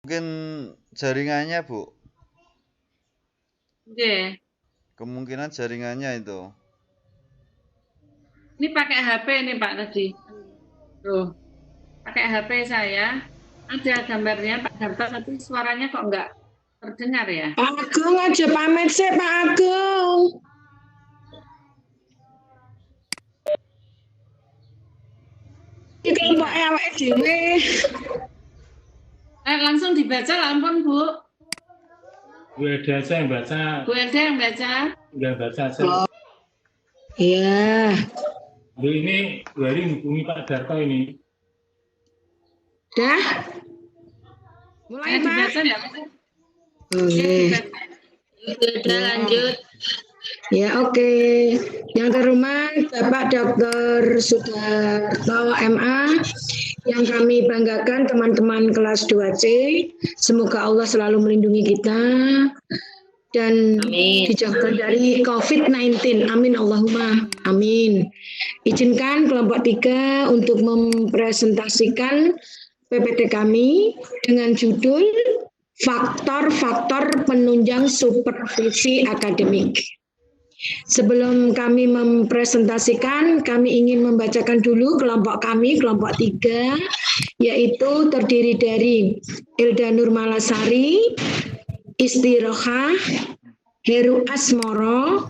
Mungkin jaringannya, Bu. Oke. Kemungkinan jaringannya itu. Ini pakai HP nih Pak tadi. Tuh, pakai HP saya. Ada gambarnya Pak Darto, tapi suaranya kok enggak terdengar ya? Pak Agung aja pamit sih Pak Agung. Ini kelompok awake dhewe. Langsung dibaca lah, ampun Bu. Bu Eda aja yang baca. Bu Eda yang baca. Udah baca aja. Oh. Iya. Bu ini Bu Hari hubungi Pak Darto ini. Dah? Mulai Pak. Dibaca enggak? Oke. Udah lanjut. Ya oke. Yang terhormat Bapak Dr. Sudarto MA, yang kami banggakan teman-teman kelas 2C, semoga Allah selalu melindungi kita dan dijauhkan dari COVID-19. Amin Allahumma. Amin. Izinkan kelompok 3 untuk mempresentasikan PPT kami dengan judul Faktor-faktor penunjang supervisi akademik. Sebelum kami mempresentasikan, kami ingin membacakan dulu kelompok kami, kelompok 3, yaitu terdiri dari Ilda Nurmalasari, Istirohah, Heru Asmoro,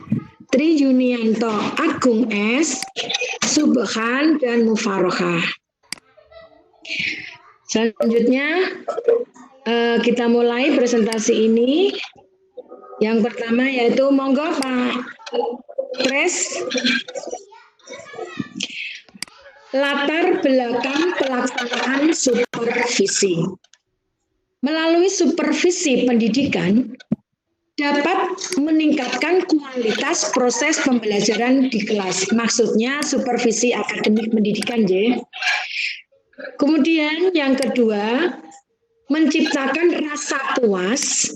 Tri Yunianto Agung S, Subhan, dan Mufarohah. Selanjutnya, kita mulai presentasi ini. Yang pertama yaitu monggo Pak Pres. Latar belakang pelaksanaan supervisi. Melalui supervisi pendidikan dapat meningkatkan kualitas proses pembelajaran di kelas. Maksudnya supervisi akademik pendidikan, ya. Kemudian yang kedua, menciptakan rasa puas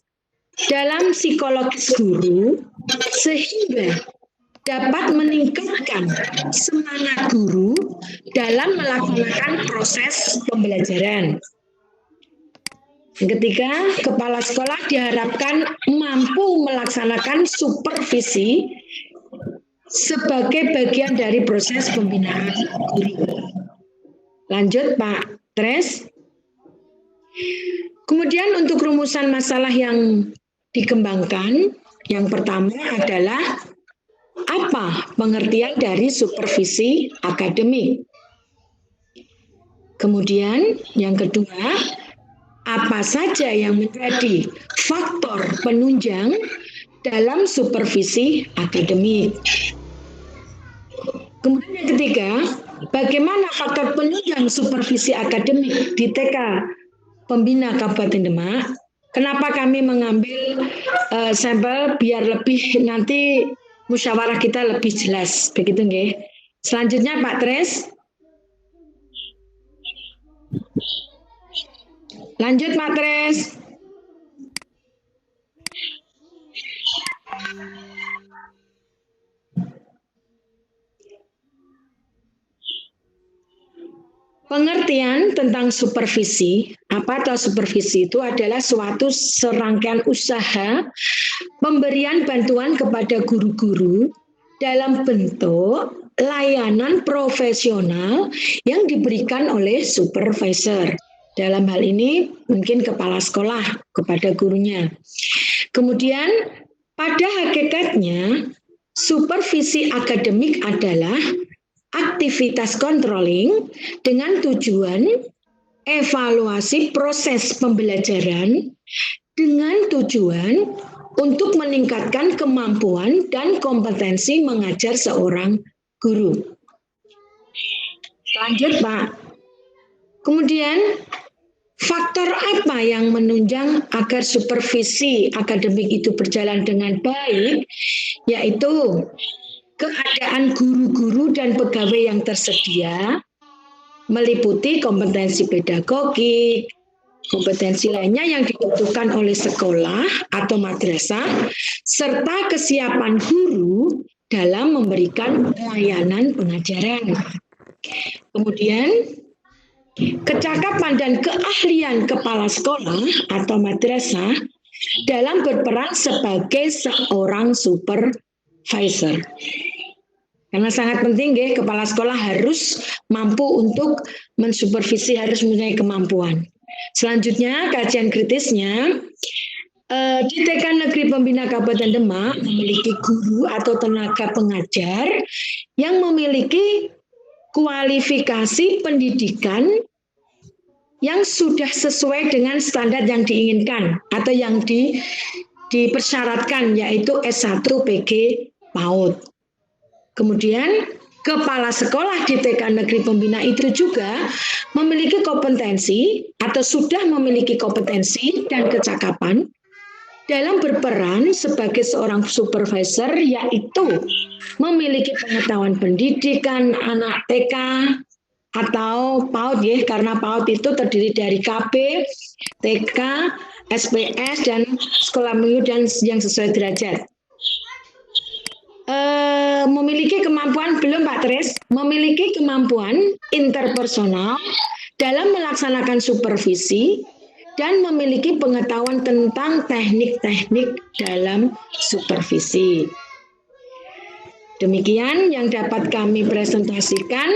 dalam psikologis guru sehingga dapat meningkatkan semangat guru dalam melaksanakan proses pembelajaran. Yang ketiga, kepala sekolah diharapkan mampu melaksanakan supervisi sebagai bagian dari proses pembinaan guru. Lanjut Pak Tres. Kemudian untuk rumusan masalah yang dikembangkan, yang pertama adalah apa pengertian dari supervisi akademik. Kemudian yang kedua, apa saja yang menjadi faktor penunjang dalam supervisi akademik. Kemudian yang ketiga, bagaimana faktor penunjang supervisi akademik di TK Pembina Kabupaten Demak. Kenapa kami mengambil sampel biar lebih nanti musyawarah kita lebih jelas, begitu nggih. Selanjutnya Pak Tres. Lanjut Pak Tres. Pengertian tentang supervisi, apa atau supervisi itu adalah suatu serangkaian usaha pemberian bantuan kepada guru-guru dalam bentuk layanan profesional yang diberikan oleh supervisor. Dalam hal ini mungkin kepala sekolah kepada gurunya. Kemudian pada hakikatnya supervisi akademik adalah aktivitas controlling dengan tujuan evaluasi proses pembelajaran dengan tujuan untuk meningkatkan kemampuan dan kompetensi mengajar seorang guru. Lanjut Pak. Kemudian faktor apa yang menunjang agar supervisi akademik itu berjalan dengan baik, yaitu keadaan guru-guru dan pegawai yang tersedia, meliputi kompetensi pedagogik, kompetensi lainnya yang dibutuhkan oleh sekolah atau madrasah, serta kesiapan guru dalam memberikan layanan pengajaran. Kemudian, kecakapan dan keahlian kepala sekolah atau madrasah dalam berperan sebagai seorang supervisor. Karena sangat penting ya, kepala sekolah harus mampu untuk mensupervisi, harus mempunyai kemampuan. Selanjutnya, kajian kritisnya, di TK Negeri Pembina Kabupaten Demak memiliki guru atau tenaga pengajar yang memiliki kualifikasi pendidikan yang sudah sesuai dengan standar yang diinginkan atau yang dipersyaratkan, yaitu S1 PG PAUD. Kemudian kepala sekolah di TK Negeri Pembina itu juga memiliki kompetensi atau sudah memiliki kompetensi dan kecakapan dalam berperan sebagai seorang supervisor, yaitu memiliki pengetahuan pendidikan anak TK atau PAUD ya, karena PAUD itu terdiri dari KB, TK, SPS, dan sekolah minggu dan yang sesuai derajat. Memiliki kemampuan, belum Pak Tres, memiliki kemampuan interpersonal dalam melaksanakan supervisi dan memiliki pengetahuan tentang teknik-teknik dalam supervisi. Demikian yang dapat kami presentasikan.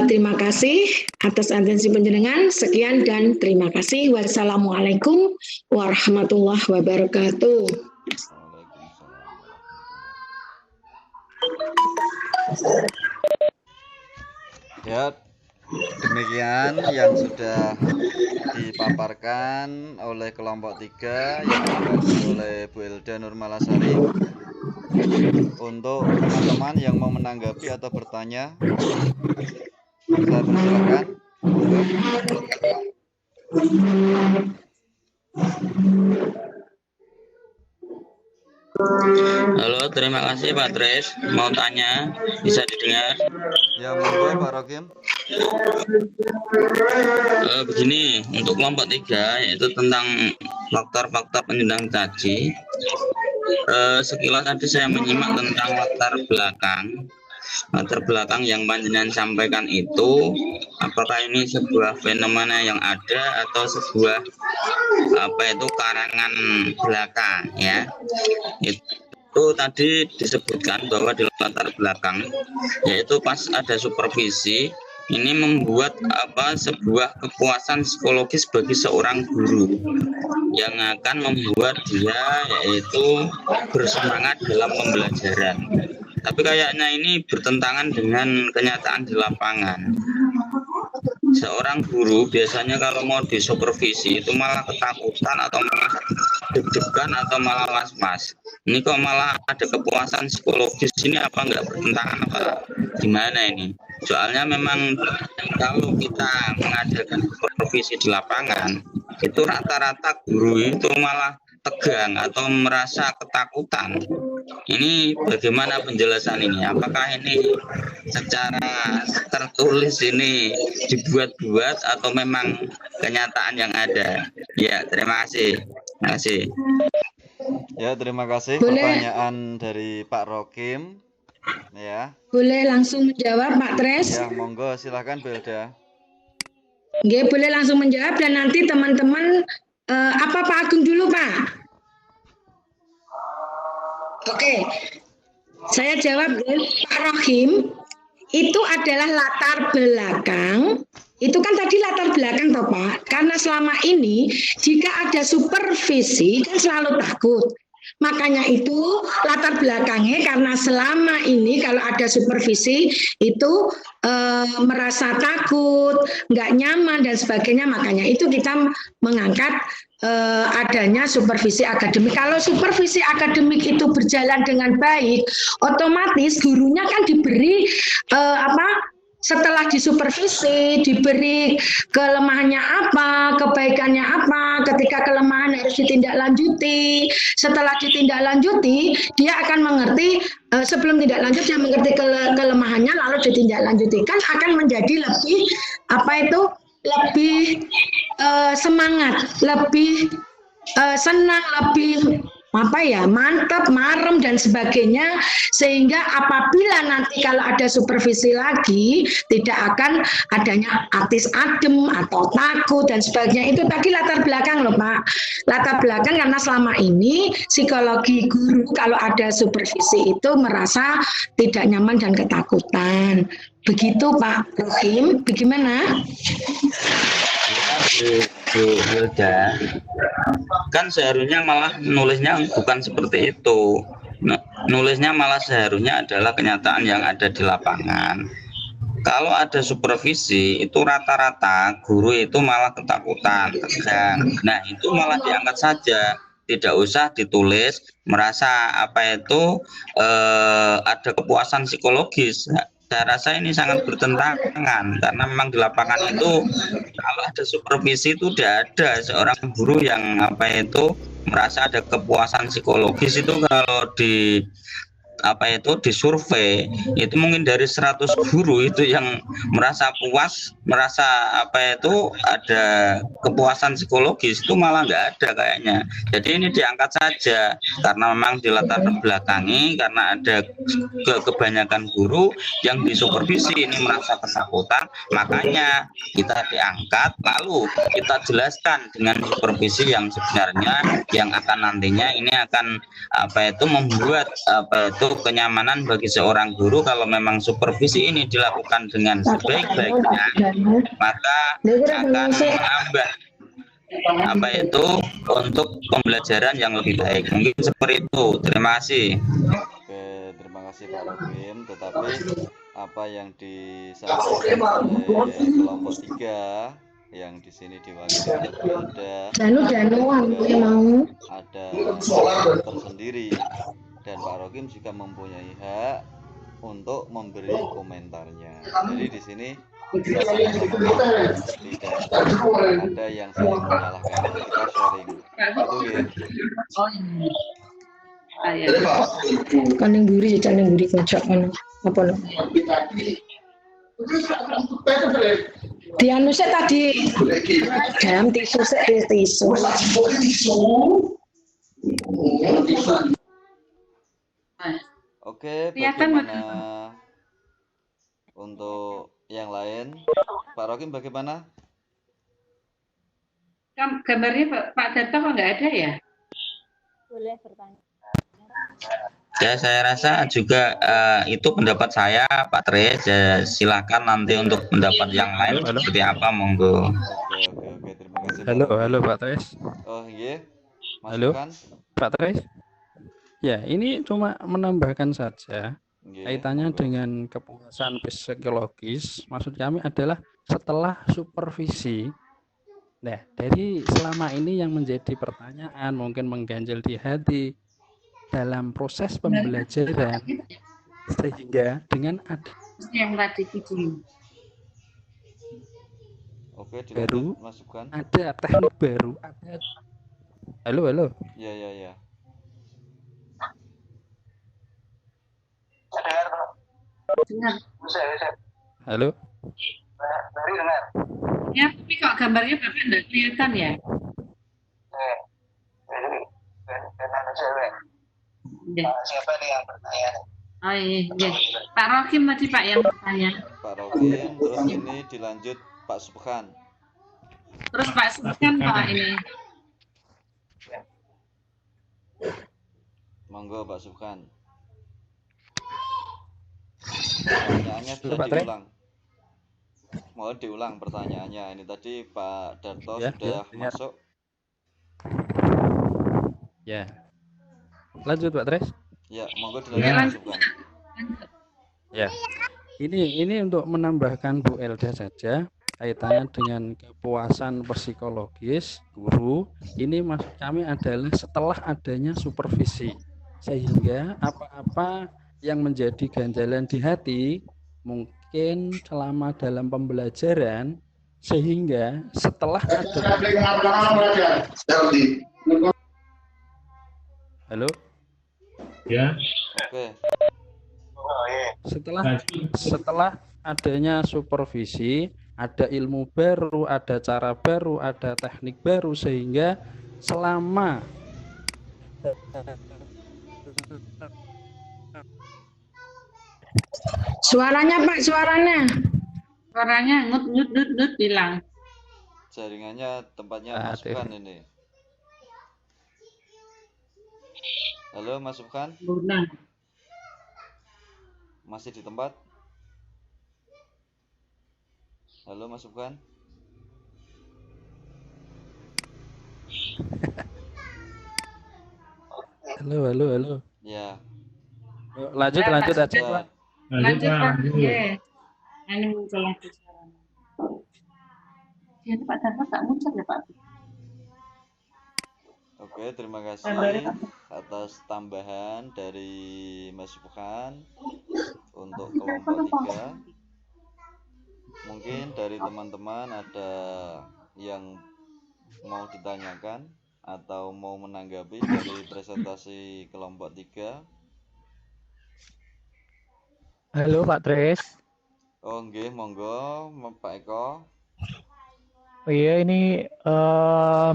Terima kasih atas atensi panjenengan. Sekian dan terima kasih. Wassalamualaikum warahmatullahi wabarakatuh. Ya, demikian yang sudah dipaparkan oleh kelompok 3 yang dipandu oleh Bu Elda Nurmalasari. Untuk teman-teman yang mau menanggapi atau bertanya, saya persilakan. Halo, terima kasih Pak Tres. Mau tanya, bisa didengar? Ya, monggo Pak Rokim. Begini, untuk kelompok 3 yaitu tentang faktor-faktor penyumbang tadi. Sekilas tadi saya menyimak tentang latar belakang yang panjenengan sampaikan itu, apakah ini sebuah fenomena yang ada atau sebuah karangan belakang ya. Itu tadi disebutkan bahwa di latar belakang yaitu pas ada supervisi ini membuat sebuah kepuasan psikologis bagi seorang guru yang akan membuat dia yaitu bersemangat dalam pembelajaran. Tapi kayaknya ini bertentangan dengan kenyataan di lapangan. Seorang guru biasanya kalau mau disupervisi itu malah ketakutan atau malah deg-degan atau malah was-was. Ini kok malah ada kepuasan psikologis, ini apa enggak bertentangan apa gimana ini? Soalnya memang kalau kita mengadakan supervisi di lapangan itu rata-rata guru itu malah tegang atau merasa ketakutan. Ini bagaimana penjelasan ini? Apakah ini secara tertulis ini dibuat-buat atau memang kenyataan yang ada? Ya, terima kasih. Terima kasih. Ya, terima kasih. Boleh. Pertanyaan dari Pak Rokim. Ya. Boleh langsung menjawab Pak Tres? Ya, monggo silakan Bu Elda. Nggih, boleh langsung menjawab dan nanti teman-teman Pak Agung dulu Pak. Oke, saya jawab Pak Rohim, itu adalah latar belakang. Itu kan tadi latar belakang toh Pak, karena selama ini jika ada supervisi kan selalu takut. Makanya itu latar belakangnya karena selama ini kalau ada supervisi itu merasa takut, nggak nyaman dan sebagainya. Makanya itu kita mengangkat adanya supervisi akademik. Kalau supervisi akademik itu berjalan dengan baik, otomatis gurunya kan diberi setelah disupervisi, diberi kelemahannya apa, kebaikannya apa, ketika kelemahan harus ditindaklanjuti. Setelah ditindaklanjuti, dia akan mengerti, sebelum tidak lanjut dia mengerti kelemahannya, lalu ditindaklanjuti. Kan akan menjadi lebih, lebih semangat, lebih senang, lebih mantap, marem dan sebagainya, sehingga apabila nanti kalau ada supervisi lagi tidak akan adanya atis adem atau takut dan sebagainya. Itu tadi latar belakang loh Pak, latar belakang karena selama ini psikologi guru kalau ada supervisi itu merasa tidak nyaman dan ketakutan. Begitu Pak Rohim, bagaimana? Bu Hilda, kan seharusnya malah nulisnya bukan seperti itu. Nulisnya malah seharusnya adalah kenyataan yang ada di lapangan. Kalau ada supervisi itu rata-rata guru itu malah ketakutan, tegang. Nah itu malah diangkat saja, tidak usah ditulis. Merasa ada kepuasan psikologis. Saya rasa ini sangat bertentangan karena memang di lapangan itu kalau ada supervisi itu tidak ada seorang guru yang merasa ada kepuasan psikologis. Itu kalau di disurvei itu mungkin dari 100 guru itu yang merasa puas, merasa ada kepuasan psikologis itu malah nggak ada kayaknya. Jadi ini diangkat saja karena memang dilatar belakangi karena ada kebanyakan guru yang disupervisi ini merasa ketakutan, makanya kita diangkat lalu kita jelaskan dengan supervisi yang sebenarnya yang akan nantinya ini akan membuat kenyamanan bagi seorang guru. Kalau memang supervisi ini dilakukan dengan sebaik-baiknya, maka akan menambah untuk pembelajaran yang lebih baik. Mungkin seperti itu. Terima kasih. Oke, terima kasih Pak Rohim. Tetapi apa yang disampaikan oleh kelompok 3 yang di sini diwakili oleh Hilda, ada tersendiri. Dan Pak Rohim juga mempunyai hak untuk memberi komentarnya. Jadi di sini kita sama-sama tidak ada yang saling menyalahkan, kita sharing. Itu ya. Kaning buri ngajak apa lo? Dianusnya tadi jam tisu. Oke, bagaimana untuk yang lain? Pak Rohim bagaimana? Gambarnya Pak Darto kok nggak ada ya? Boleh bertanya. Ya, saya rasa juga itu pendapat saya, Pak Tres. Ya, silakan nanti untuk pendapat yang lain seperti apa, monggo. Oke, terima kasih. Halo Pak Tres. Oh iya, Halo masukan. Pak Tres. Ya, ini cuma menambahkan saja kaitannya dengan kepuasan psikologis. Maksud kami adalah setelah supervisi. Nah, dari selama ini yang menjadi pertanyaan mungkin mengganjal di hati dalam proses pembelajaran, sehingga dengan ada yang tadi itu baru, masukan. ada teknik baru, ada. Halo. Ya. dengar. Halo. Ya, tapi kok gambarnya Bapak enggak kelihatan ya? Siapa nih yang bertanya? Oh iya. Pak Rohim tadi Pak yang bertanya. Pak Rohim, terus ini dilanjut Pak Subhan. Terus Pak Subhan Pak ini. Monggo Pak Subhan. Pertanyaannya bisa diulang. Mohon diulang pertanyaannya. Ini tadi Pak Darto sudah masuk. Ya. Lanjut Pak Tres. Ya, monggo dilanjut. Ya. Ini untuk menambahkan Bu Elda saja kaitannya dengan kepuasan psikologis guru. Ini maksud kami adalah setelah adanya supervisi, sehingga apa-apa yang menjadi ganjalan di hati mungkin selama dalam pembelajaran, sehingga setelah ada Halo? Ya. Oke. Setelah adanya supervisi, ada ilmu baru, ada cara baru, ada teknik baru, sehingga selama Suaranya Pak, suaranya. Suaranya ngut bilang. Jaringannya tempatnya Mas Subhan ini. Halo Mas Subhan? Benar. Masih di tempat? Halo Mas Subhan? Halo. Ya. Lanjut aja. Ya. Lanjut Pak. Iya. Ini muncul lagi suaranya. Ya, Pak Dharma tak muncul ya Pak. Oke, terima kasih atas tambahan dari Mas Subhan untuk kelompok 3. Mungkin dari teman-teman ada yang mau ditanyakan atau mau menanggapi dari presentasi kelompok 3. Halo Pak Tres. Oh nggih, monggo Pak Eko. Oh iya, ini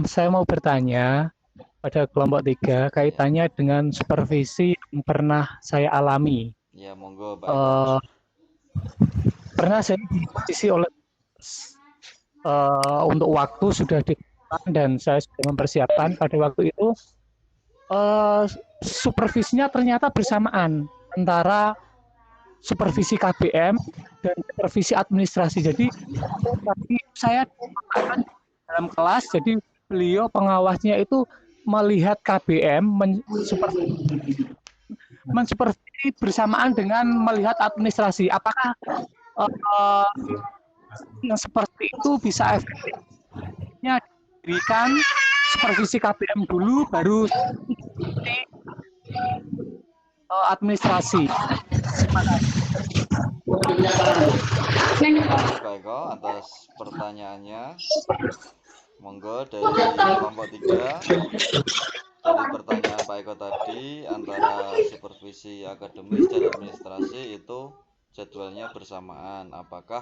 saya mau bertanya pada kelompok 3 kaitannya dengan supervisi yang pernah saya alami. Ya, monggo Pak Eko. Pernah saya diposisi oleh untuk waktu sudah ditentukan dan saya sudah mempersiapkan pada waktu itu supervisinya ternyata bersamaan antara supervisi KBM dan supervisi administrasi. Jadi saya dalam kelas, jadi beliau pengawasnya itu melihat KBM mensupervisi bersamaan dengan melihat administrasi. Apakah yang seperti itu bisa efektifnya diberikan supervisi KBM dulu baru administrasi? Pak Eko atas pertanyaannya. Monggo dari kelompok 3. Dari pertanyaan Pak Eko tadi, antara supervisi akademis dan administrasi itu jadwalnya bersamaan. Apakah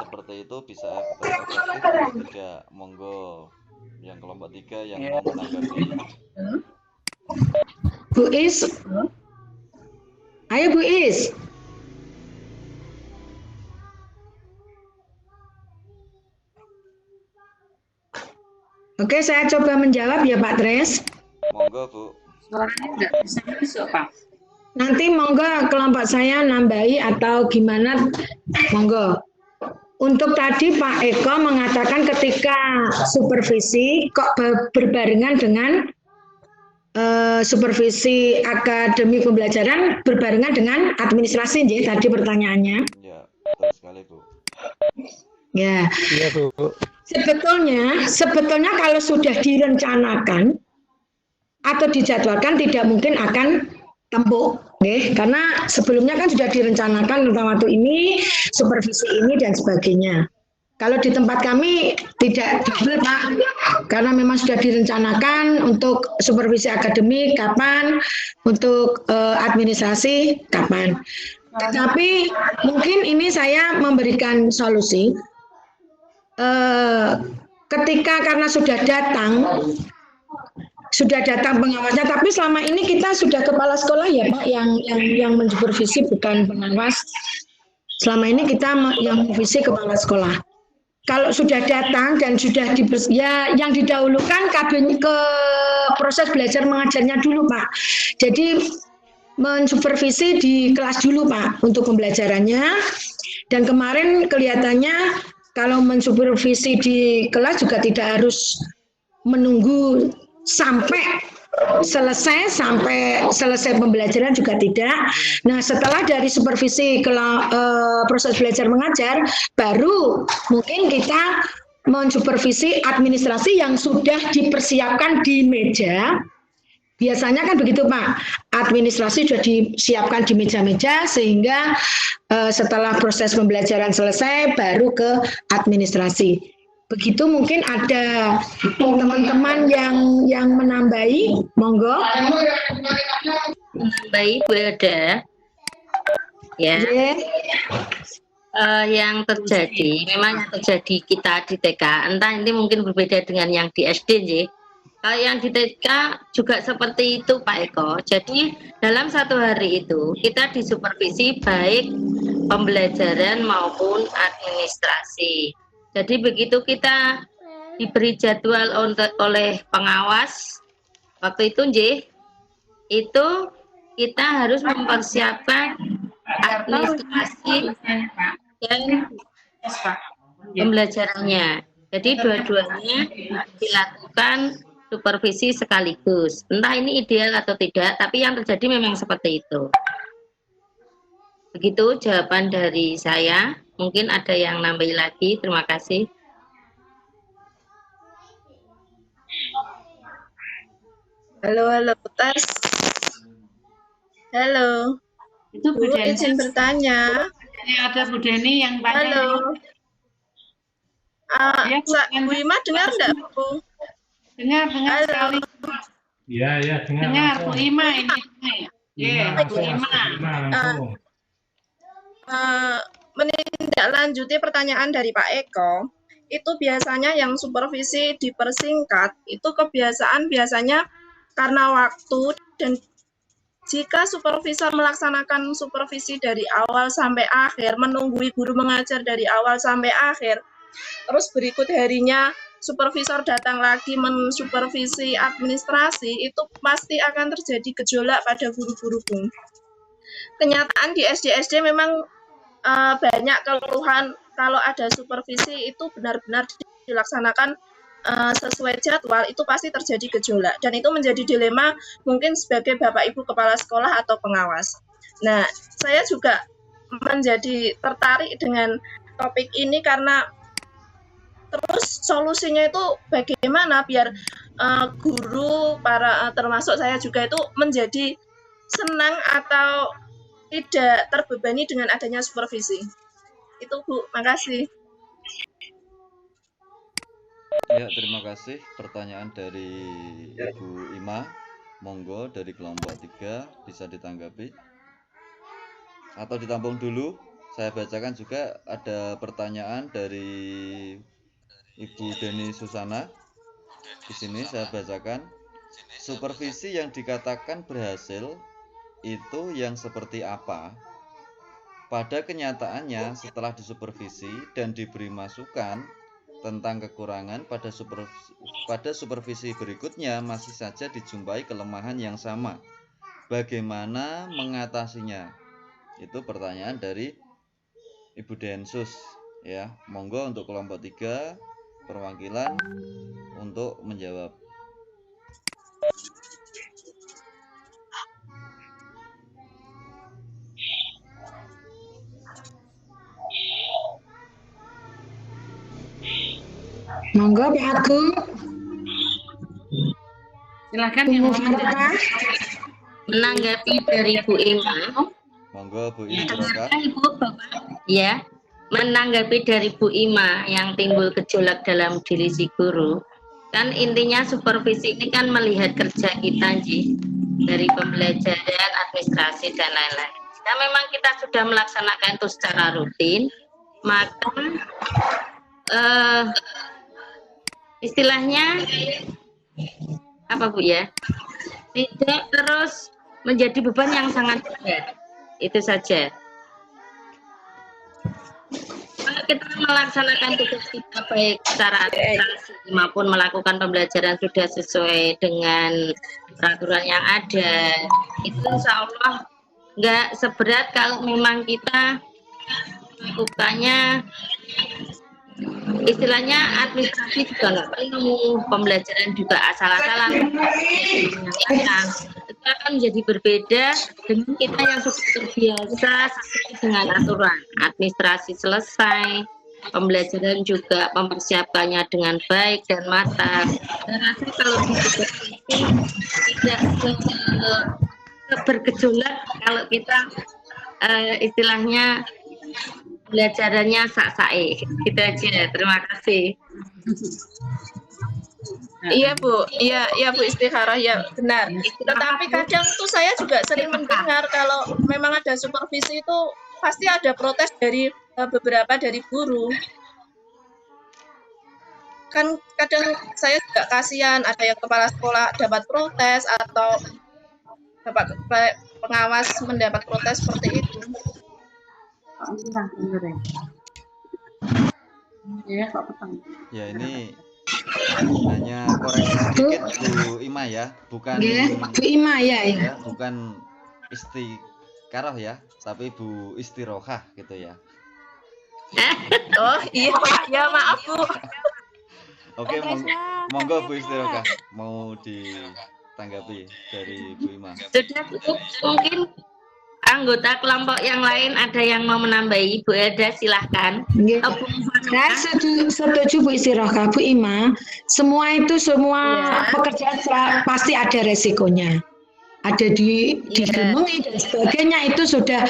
seperti itu bisa efektif atau tidak? Monggo yang kelompok 3 yang mau menanggapi. Bu Is. Ayo Bu Is. Oke, saya coba menjawab ya Pak Tres. Monggo Bu. Suaranya nggak bisa masuk Pak. Nanti monggo kelompok saya nambahi atau gimana, monggo. Untuk tadi Pak Eko mengatakan ketika supervisi kok berbarengan dengan supervisi akademi pembelajaran berbarengan dengan administrasi, ya tadi pertanyaannya. Ya, betul sekali Bu. Ya. Iya Bu. Sebetulnya kalau sudah direncanakan atau dijadwalkan tidak mungkin akan tempuh, karena sebelumnya kan sudah direncanakan tentang waktu ini, supervisi ini dan sebagainya. Kalau di tempat kami tidak double Pak, karena memang sudah direncanakan untuk supervisi akademik kapan, untuk administrasi kapan. Tetapi mungkin ini saya memberikan solusi. Ketika karena sudah datang pengawasnya, tapi selama ini kita sudah kepala sekolah ya Pak yang mensupervisi, bukan pengawas. Selama ini kita yang visi kepala sekolah. Kalau sudah datang dan sudah yang didahulukan ke proses belajar mengajarnya dulu Pak. Jadi mensupervisi di kelas dulu Pak untuk pembelajarannya. Dan kemarin kelihatannya kalau mensupervisi di kelas juga tidak harus menunggu sampai selesai pembelajaran juga tidak. Nah, setelah dari supervisi proses belajar mengajar, baru mungkin kita mensupervisi administrasi yang sudah dipersiapkan di meja. Biasanya kan begitu Pak, administrasi sudah disiapkan di meja-meja sehingga setelah proses pembelajaran selesai baru ke administrasi. Begitu, mungkin ada teman-teman yang menambahi, monggo. Baik, Bu Eda. Ya. Yeah. Yang terjadi, memang yang terjadi kita di TK, entah ini mungkin berbeda dengan yang di SD, Kalau yang di TK juga seperti itu Pak Eko. Jadi dalam satu hari itu kita disupervisi baik pembelajaran maupun administrasi. Jadi begitu kita diberi jadwal oleh pengawas waktu itu itu kita harus mempersiapkan administrasi dan pembelajarannya. Jadi dua-duanya dilakukan supervisi sekaligus. Entah ini ideal atau tidak, tapi yang terjadi memang seperti itu. Begitu jawaban dari saya. Mungkin ada yang nambahin lagi. Terima kasih. Halo, tes. Halo. Itu Bu Deni. Izin bertanya. Ada Bu Deni yang tanya. Halo. Ya, Bu Ima dengar enggak, Bu? Dengar sekali. Iya, Dengar, Bu Ima ini. Iya, Bu Ima. Menindaklanjuti pertanyaan dari Pak Eko, itu biasanya yang supervisi dipersingkat, itu kebiasaan biasanya karena waktu, dan jika supervisor melaksanakan supervisi dari awal sampai akhir, menunggui guru mengajar dari awal sampai akhir, terus berikut harinya supervisor datang lagi mensupervisi administrasi, itu pasti akan terjadi gejolak pada guru-guru. Kenyataan di SD memang banyak keluhan kalau ada supervisi itu benar-benar dilaksanakan sesuai jadwal, itu pasti terjadi gejolak, dan itu menjadi dilema mungkin sebagai Bapak Ibu Kepala Sekolah atau pengawas. Nah, saya juga menjadi tertarik dengan topik ini karena terus solusinya itu bagaimana biar guru, termasuk saya juga itu menjadi senang atau tidak terbebani dengan adanya supervisi. Itu Bu, makasih. Ya, terima kasih. Pertanyaan dari Ibu Ima, monggo dari kelompok 3 bisa ditanggapi atau ditampung dulu. Saya bacakan juga ada pertanyaan dari Ibu Deni Susana. Di sini saya bacakan, supervisi yang dikatakan berhasil itu yang seperti apa? Pada kenyataannya setelah disupervisi dan diberi masukan tentang kekurangan pada supervisi berikutnya masih saja dijumpai kelemahan yang sama. Bagaimana mengatasinya? Itu pertanyaan dari Ibu Densus ya. Monggo untuk kelompok 3 perwakilan untuk menjawab. Monggo Pak Agung. Silakan yang mau menanggapi dari Bu Ima. Monggo Bu Ima. Ya, menanggapi dari Bu Ima yang timbul gejolak dalam diri si guru. Kan intinya supervisi ini kan melihat kerja kita dari pembelajaran, administrasi dan lain-lain. Jika memang kita sudah melaksanakan itu secara rutin, maka istilahnya apa Bu ya, tidak terus menjadi beban yang sangat berat. Itu saja. Kalau kita melaksanakan tugas kita baik secara administrasi maupun melakukan pembelajaran sudah sesuai dengan peraturan yang ada, itu insya Allah nggak seberat kalau memang kita melakukannya istilahnya administrasi juga nggak penuh, pembelajaran juga asal-asalan, itu akan menjadi berbeda dengan kita yang sudah terbiasa sesuai dengan aturan. Administrasi selesai, pembelajaran juga mempersiapkannya dengan baik dan matang. Saya rasa kalau tidak bergejolak kalau kita istilahnya belajarannya sak-sae. Gitu aja. Terima kasih. Iya Bu, iya Bu Istikharah, ya benar. Tetapi kadang tuh saya juga sering mendengar kalau memang ada supervisi itu pasti ada protes dari beberapa dari guru. kan kadang saya juga kasihan ada yang kepala sekolah dapat protes atau dapat pengawas mendapat protes seperti itu. Ya ini hanya koreksi sedikit Bu Ima ya, bukan Bu Ima ya. Bukan istiqaroh ya, tapi Bu Istirohah gitu ya. Oh iya Pak, ya maaf Bu. Oke, monggo Bu Istirohah mau ditanggapi dari Bu Ima. Sudah cukup, mungkin anggota kelompok yang lain ada yang mau menambahi. Bu Eda silahkan. Saya setuju Bu Istirohah, Bu Ima. Semua pekerjaan pasti ada resikonya. Ada digemengi dan sebagainya, itu sudah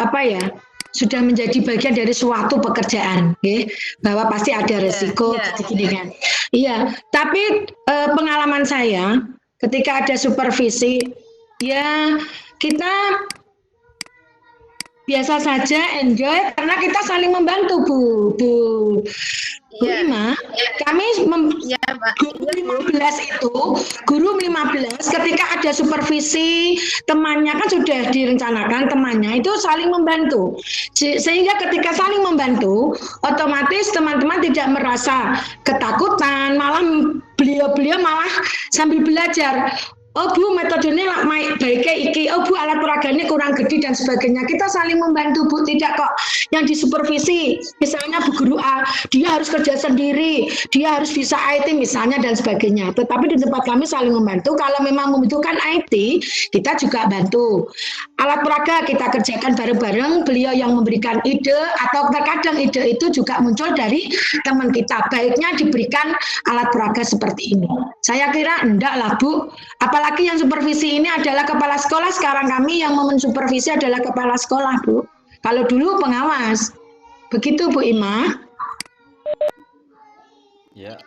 apa ya? Sudah menjadi bagian dari suatu pekerjaan, bahwa pasti ada resiko keginian. Iya, tapi pengalaman saya ketika ada supervisi, ya kita biasa saja enjoy karena kita saling membantu Bu Ima. Kami guru 15 ketika ada supervisi temannya kan sudah direncanakan, temannya itu saling membantu, sehingga ketika saling membantu otomatis teman-teman tidak merasa ketakutan, malah beliau malah sambil belajar. Oh Bu, metodenya baiknya iki. Oh Bu, alat peraganya kurang gede dan sebagainya. Kita saling membantu Bu, tidak kok yang disupervisi. Misalnya Bu Guru A, dia harus kerja sendiri, dia harus bisa IT misalnya dan sebagainya. Tetapi di tempat kami saling membantu. Kalau memang membutuhkan IT, kita juga bantu. Alat peraga kita kerjakan bareng-bareng. Beliau yang memberikan ide atau terkadang ide itu juga muncul dari teman kita. Baiknya diberikan alat peraga seperti ini. Saya kira enggak lah Bu. Apalagi yang supervisi ini adalah kepala sekolah, sekarang kami yang mensupervisi adalah kepala sekolah, Bu. Kalau dulu pengawas. Begitu Bu Ima. Ya,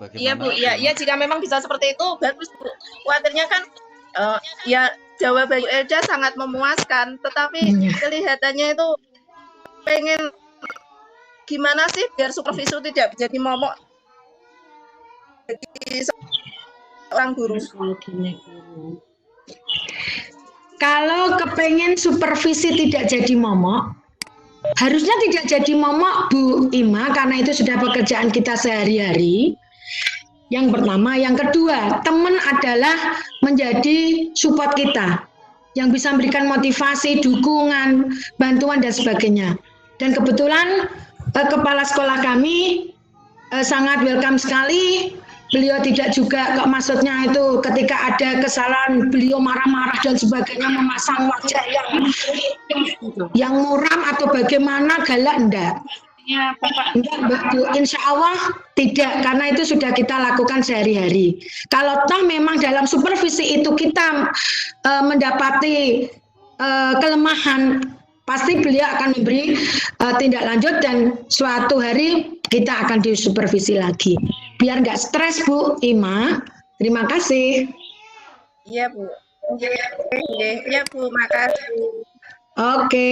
bagaimana? Iya Bu, ya jika memang bisa seperti itu bagus Bu. Khawatirnya kan ya jawaban Eda sangat memuaskan, tetapi kelihatannya itu pengen gimana sih biar supervisi tidak jadi momok jadi seorang guru. Kalau kepengen supervisi tidak jadi momok, harusnya tidak jadi momok Bu Ima, karena itu sudah pekerjaan kita sehari-hari. Yang pertama, yang kedua, teman adalah menjadi support kita, yang bisa memberikan motivasi, dukungan, bantuan dan sebagainya. Dan kebetulan kepala sekolah kami sangat welcome sekali. Beliau tidak juga kok maksudnya itu ketika ada kesalahan beliau marah-marah dan sebagainya, memasang wajah yang muram atau bagaimana, galak enggak. Ya, Bapak. Enggak, Bu. Insya Allah tidak, karena itu sudah kita lakukan sehari-hari. Kalau toh memang dalam supervisi itu kita mendapati kelemahan, pasti beliau akan memberi tindak lanjut dan suatu hari kita akan disupervisi lagi. Biar nggak stres Bu Ima. Terima kasih. Iya Bu. Iya Bu, makasih. Oke.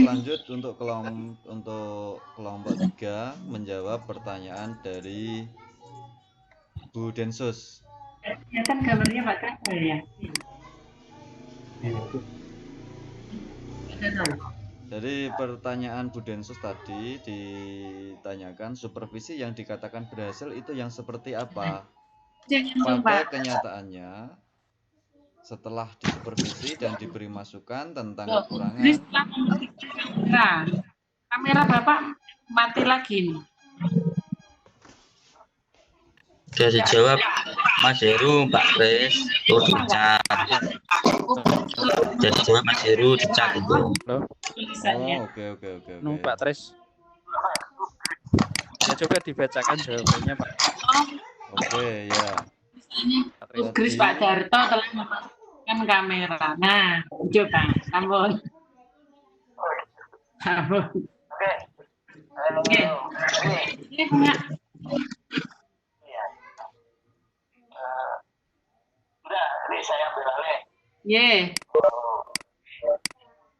Lanjut untuk kelompok 3 menjawab pertanyaan dari Bu Densus. Ya kan gambarnya Pak Kakak ya. Jadi pertanyaan Bu Densus tadi ditanyakan supervisi yang dikatakan berhasil itu yang seperti apa? Pada kenyataannya setelah disupervisi dan diberi masukan tentang kekurangan. Kamera Bapak mati lagi nih. Sudah dijawab Mas Heru, Pak Kris, itu dicat. Jadi jawab Mas Heru, dicat itu. Oke. Pak Kris. Ya, coba dibacakan jawabannya Pak. Oke, ya. Kris Pak Darto telah memasukkan kamera. Nah, coba sambung. Oke. Udah, ini saya ambil alih.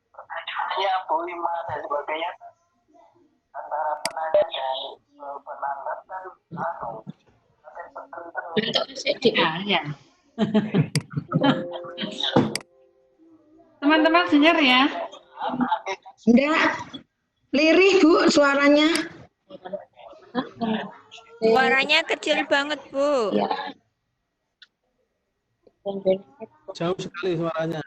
Pertanyaannya Bu Ima dan sebagainya antara penanya dan penanggapan Ya. Teman-teman dengar ya? Enggak. Lirih, Bu, suaranya. Suaranya kecil banget, Bu. Jauh sekali suaranya.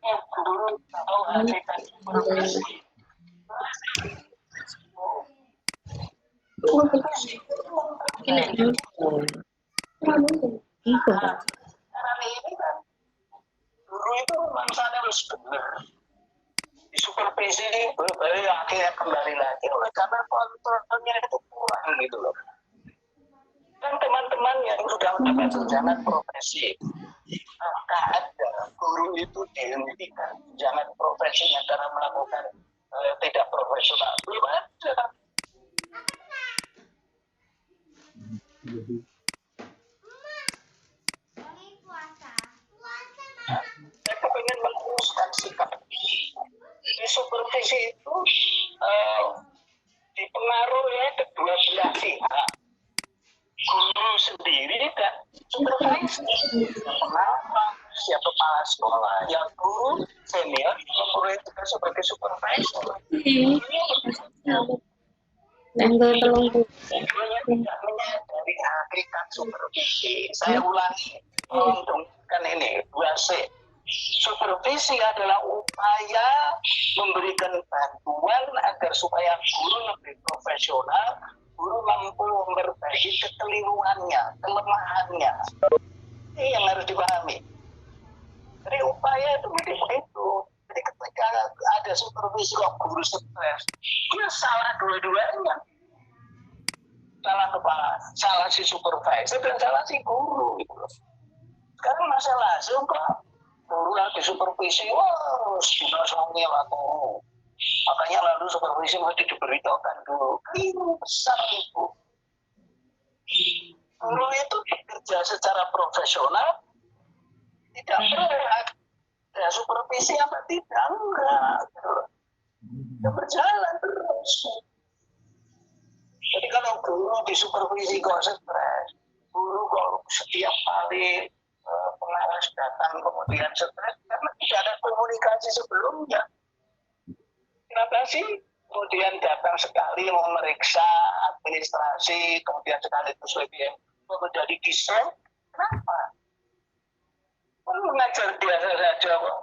Guru itu mangsanya harus benar. Di supervisi akhirnya kembali lagi oleh karena kontrolnya itu kurang gitu loh. Dan teman-teman yang sudah mendapat tunjangan profesi, maka ada guru itu dihentikan tunjangan profesinya karena melakukan tidak profesional. Belum ada. Saya ingin meluruskan sikap di supervisi itu dipengaruhi kedua belah pihak, guru sendiri dan supervisor. Kenapa? Ya kepala sekolah, yang guru senior, guru itu sebagai supervisor. Keduanya tidak menyadari hakikat supervisi. Saya ulangi, menguntungkan ini 2C. Supervisi adalah upaya memberikan bantuan agar supaya guru lebih profesional, guru mampu memperbaiki kekeliruannya, kelemahannya. Ini yang harus dipahami. Jadi upaya itu begitu. Jadi ketika ada supervisi kok guru stres, dia salah dua-duanya. Salah kepala, salah si supervisor dan salah si guru. Gitu. Sekarang masalah suka guru yang disupervisi, wah, sudah semuanya lah guru. Makanya lalu supervisi mesti diberitakan dulu. Keliru besar itu. Guru itu bekerja secara profesional, tidak berat. Ya, supervisi apa tidak? Enggak. Ya, berjalan terus. Jadi kalau guru disupervisi kok stres, guru kok setiap kali pengawas datang kemudian stres, karena tidak ada komunikasi sebelumnya. Kenapa sih? Kemudian datang sekali memeriksa administrasi, kemudian sekali terus lebih menjadi kisah. Kenapa? Mengajar biasa saja kok.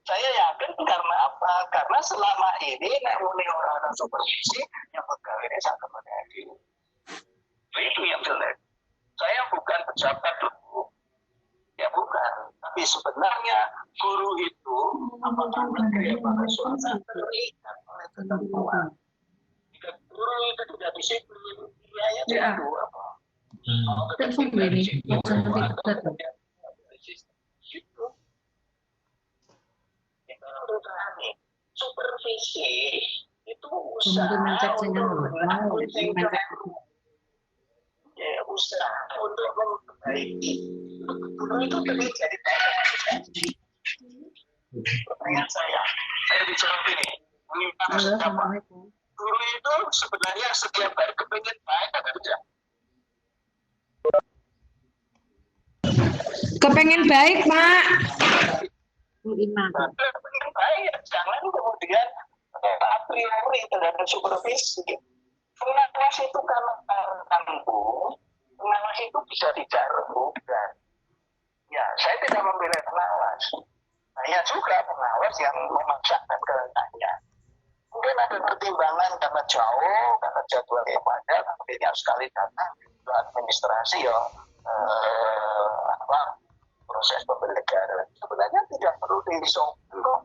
Saya yakin karena apa? Karena selama ini orang supervisi yang pegawai ini sangat menjadi. Itu yang jelek. Saya bukan pejabat dulu. Ya bukan. Tapi sebenarnya guru itu apakah negeri apakah swasta terikat oleh ketentuan. Jika guru itu tidak disiplin, biaya jatuh apa? Supervisi itu usaha untuk memperbaiki. Guru itu lebih jadi pertanyaan saya bicara ini. Guru itu sebenarnya setiap hari kepingin baik atau tidak? Kepengen baik, Pak. Kepengen baik, jangan kemudian a priori terhadap supervisi. Pengawas itu kalau tanggung, pengawas itu bisa dijaruhkan. Ya, saya tidak membela pengawas. Banyak juga pengawas yang memaksakan kehendaknya. Mungkin ada pertimbangan karena jauh, karena jadwalnya padat, kemudian sekali datang ke administrasi ya, proses pembelajaran. Sebenarnya tidak perlu disombong.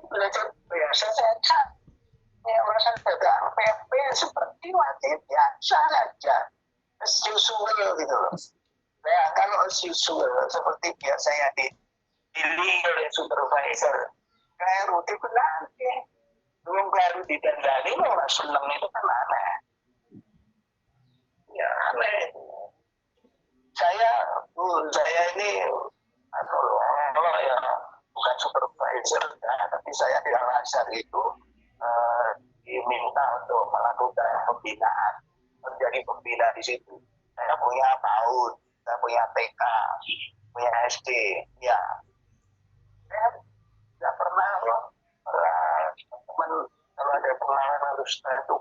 Belajar biasa saja. Ya, urusan dagang PP seperti wajib biasa saja. As usual gitu loh. Nah, kalau as usual seperti biasanya dipilih oleh supervisor, kayak rutin benar ya. Belum baru didandani, orang seneng itu kan aneh. Ya aneh. Saya ini ya bukan supervisor, tapi saya di Al-Azhar itu diminta untuk melakukan pembinaan, menjadi pembina di situ. Saya punya PAUD, kita punya TK, punya SD, ya. Saya tidak pernah loh, teman kalau ada pengalaman harus itu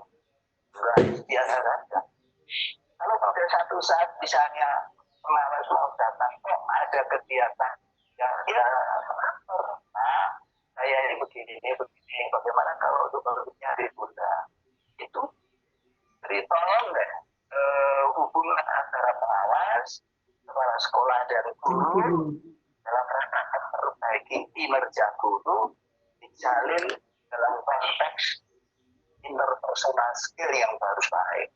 biasa saja. Kalau pada satu saat misalnya pengawas mau datang, kok ada kegiatan yang nah, saya ini begini, bagaimana kalau untuk produknya ditunda? Itu jadi tolong deh hubungan antara pengawas, kepala sekolah dan guru dalam rangka memperbaiki kinerja guru dijalin dalam konteks interpersonal skill yang harus baik.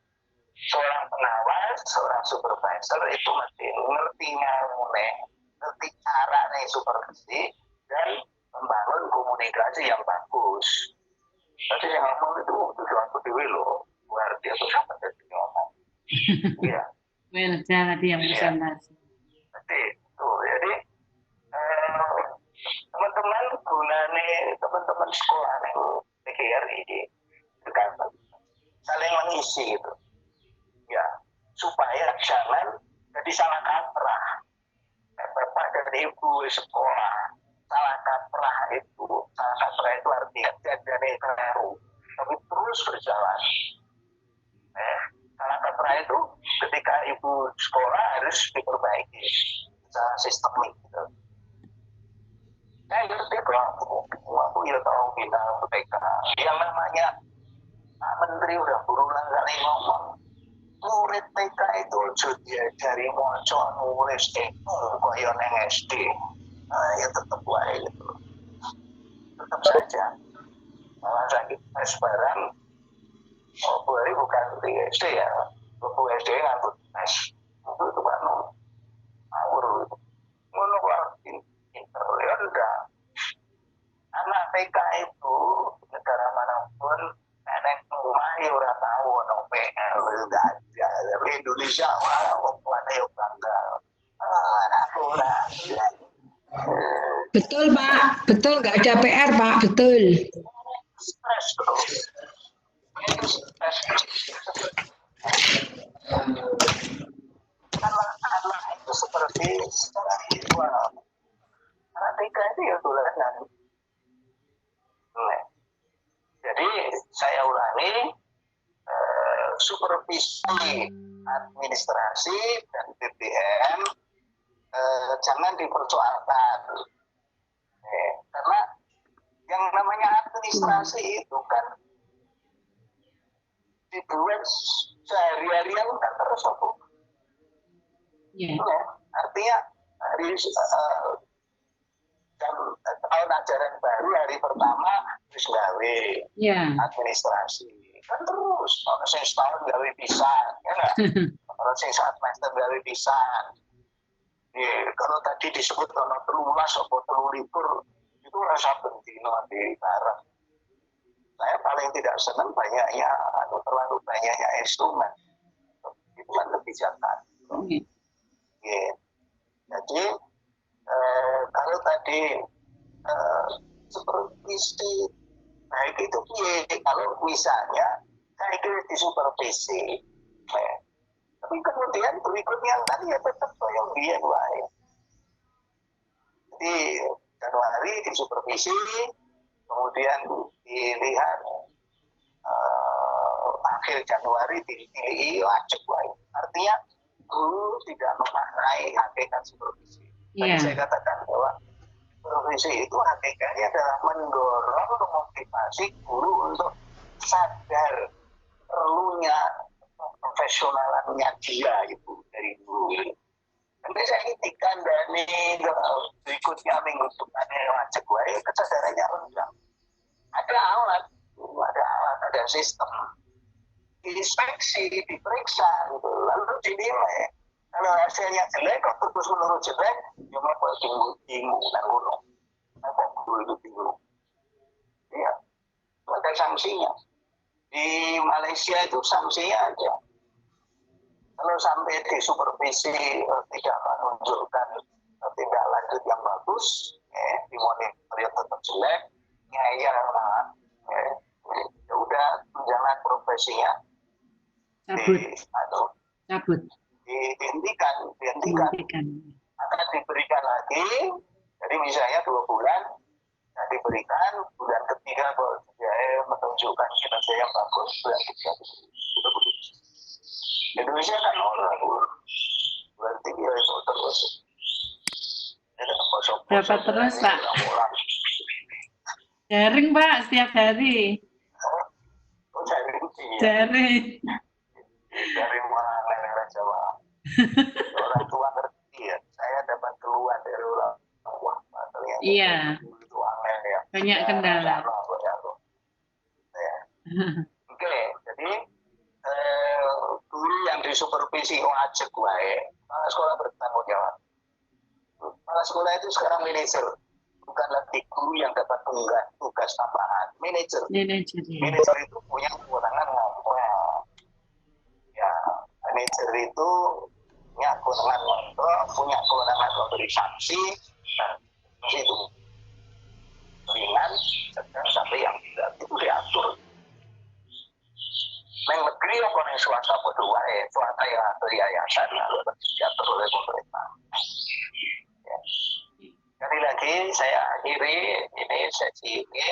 Seorang pengawas, seorang supervisor itu mesti ngerti ngarune, ngerti cara nih supervisi dan membangun komunikasi yang bagus. Tadi yang ngomong itu aku dewi loh, luar biasa sampai jadi ngomong. Iya. Well, jangan tadi yang presentasi. Jadi itu, jadi teman-teman gunane teman-teman sekolah nih PGRI itu kan saling mengisi gitu. Ya, supaya jangan jadi salah kaprah. Bapak dan Ibu sekolah salah kaprah itu artinya jadi keliru, tapi terus berjalan. Salah kaprah itu ketika Ibu sekolah harus diperbaiki secara sistemik gitu. Saya ngerti kok, aku ya tahu bilang TK. Yang namanya Pak Menteri udah berulang kali ngomong, murid TK itu diajari moco nulis itu kaya neng SD. Ya tetap wae gitu. Tetap saja. Malah sakit tes barang. Oh, hari bukan di SD ya. Buku SD ngangkut tes. Itu kan ngawur itu. Ngono kok pinter ya udah. Anak TK itu negara manapun nenek rumah ya udah tahu no PL udah ada. Tapi Indonesia malah ada yang bangga. Anakku udah. Betul Pak, betul nggak ada PR Pak, betul. Stres terus. Anak itu seperti secara visual. Anak TK itu ya tulanan. Jadi saya ulangi, supervisi administrasi dan BBM jangan dipersoalkan. Karena yang namanya administrasi itu kan dibuat sehari-harian kan terus aku. Artinya hari tahun ajaran baru hari pertama terus gawe administrasi kan terus kalau saya setahun gawe pisan ya nggak kalau saya saat semester gawe pisan kalau tadi disebut kalau telulas atau telu libur itu rasa penting di barang saya paling tidak senang banyaknya atau terlalu banyaknya instrumen itu kan kebijakan jadi kalau tadi supervisi baik itu kalau misalnya saya itu disupervisi tapi kemudian berikutnya tadi ya tetap yang dia lain jadi Januari disupervisi kemudian dilihat akhir Januari dipilih wajib lain artinya guru tidak memaknai hakikat supervisi tadi saya katakan bahwa supervisi itu hakikatnya adalah mendorong memotivasi guru untuk sadar perlunya profesionalannya dia itu dari guru. Nanti saya intikan dari berikutnya minggu depannya wajib gue kesadarannya rendah. Ada alat, ada sistem inspeksi, diperiksa, gitu. Lalu dinilai. Kalau hasilnya jelek, kalau terus menurut jelek, ya mau bingung dan gunung. Apa guru itu bingung? Iya, ada sanksinya. Di Malaysia itu sanksinya aja. Kalau sampai di supervisi tidak menunjukkan tindak lanjut yang bagus, di monitor yang tetap jelek, ya udah tunjangan profesinya cabut. dihentikan. Akan diberikan lagi, jadi misalnya 2 bulan, nah diberikan, bulan ketiga kalau dia menunjukkan kinerja yang bagus, bulan ketiga Indonesia kan orang bulan 3 itu terus. Berapa terus Pak? Jaring Pak, setiap hari. Jaring. Jaring mana yang Jawa. Orang tua ngerti ya, saya dapat keluhan dari orang tua. Iya. Itu angin ya. Banyak kendala. Oke, jadi guru yang disupervisi ngajak wae, kepala sekolah bertanggung jawab. Kepala sekolah itu sekarang manajer, bukan lagi guru yang dapat tugas tambahan. Manajer. Manajer itu punya kewenangan ngomong. Ya, manajer itu punya kewenangan ngontrol, punya kewenangan memberi sanksi, itu ringan, sedang sampai yang tidak itu diatur. Neng negeri apa neng swasta berdua, swasta yang atau yayasan lalu diatur oleh pemerintah. Ya. Sekali lagi saya akhiri ini sesi ini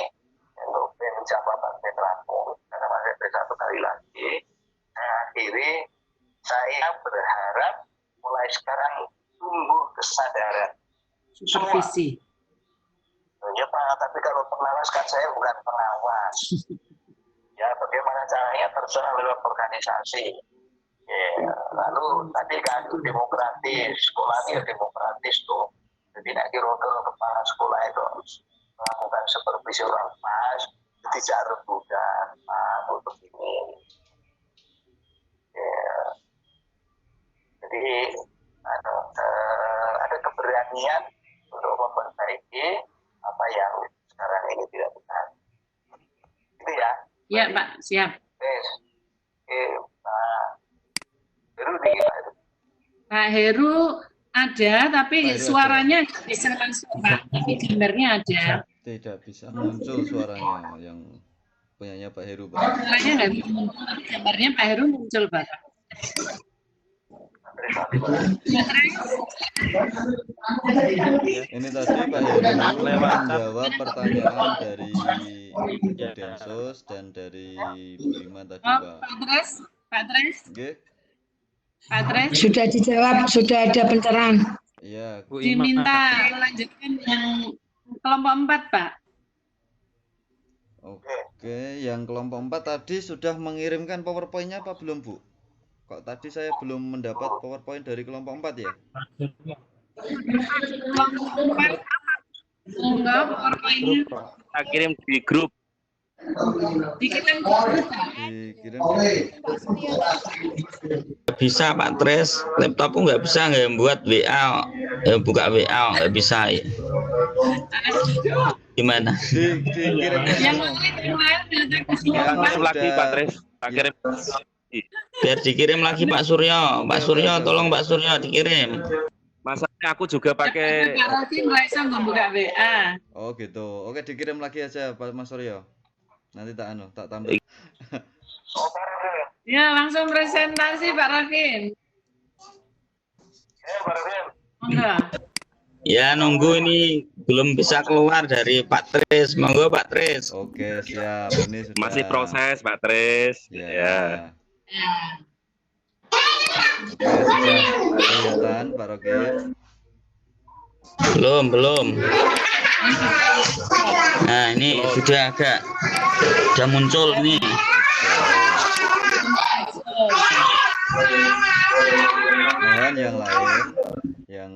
untuk penjabaran Lampung karena masih satu kali lagi. Saya akhiri, saya berharap mulai sekarang tumbuh kesadaran supervisi. Ya Pak, tapi kalau pengawas kan saya bukan pengawas. Ya bagaimana caranya terserah lewat organisasi. Ya, lalu tadi kan demokratis, sekolahnya demokratis tuh. Jadi nanti kira kepala sekolah itu harus melakukan supervisi orang pas, tidak rebutan, untuk ini. Ya. Jadi ada keberanian untuk memperbaiki apa yang sekarang ini tidak benar. Itu ya. Iya Pak, siap. Pak Heru ada, tapi suaranya nggak bisa langsung Pak, tapi gambarnya ada. Tidak bisa muncul suaranya yang punyanya Pak Heru, Pak. Suaranya nggak bisa muncul, tapi gambarnya Pak Heru muncul, Pak. Ini tadi Pak Heru menjawab pertanyaan dari Densus dan dari Bu Ima tadi, Pak. Pak Tres. Oke. Pak Tres. Sudah dijawab, sudah ada pencerahan. Iya. Diminta melanjutkan yang kelompok 4, Pak. Oke, yang kelompok 4 tadi sudah mengirimkan PowerPoint-nya apa belum, Bu? Kok tadi saya belum mendapat PowerPoint dari kelompok 4 ya? Kelompok 4 enggak, PowerPoint-nya. Saya kirim di grup. Dikirim ke grup. Bisa Pak Tres, laptopku nggak bisa nggak buat WA, buka WA nggak bisa ya. Gimana? Kirim lagi Pak Tres, kirim. Biar dikirim lagi Pak Suryo. Pak Suryo, tolong Pak Suryo dikirim. Masalahnya aku juga pakai. Pak Rotin bisa membuka WA. Oh gitu. Oke, dikirim lagi aja Pak Mas Suryo. Nanti tak tambah. Ya, langsung presentasi Pak Rokin. Enggak. Ya, nunggu ini belum bisa keluar dari Pak Tres. Monggo Pak Tres. Oke, siap. Ini sudah. Masih proses Pak Tres. Ya. Oke, sudah kelihatan Pak Rokin. Belum. Nah, ini sudah muncul nih. Mohon yang lain yang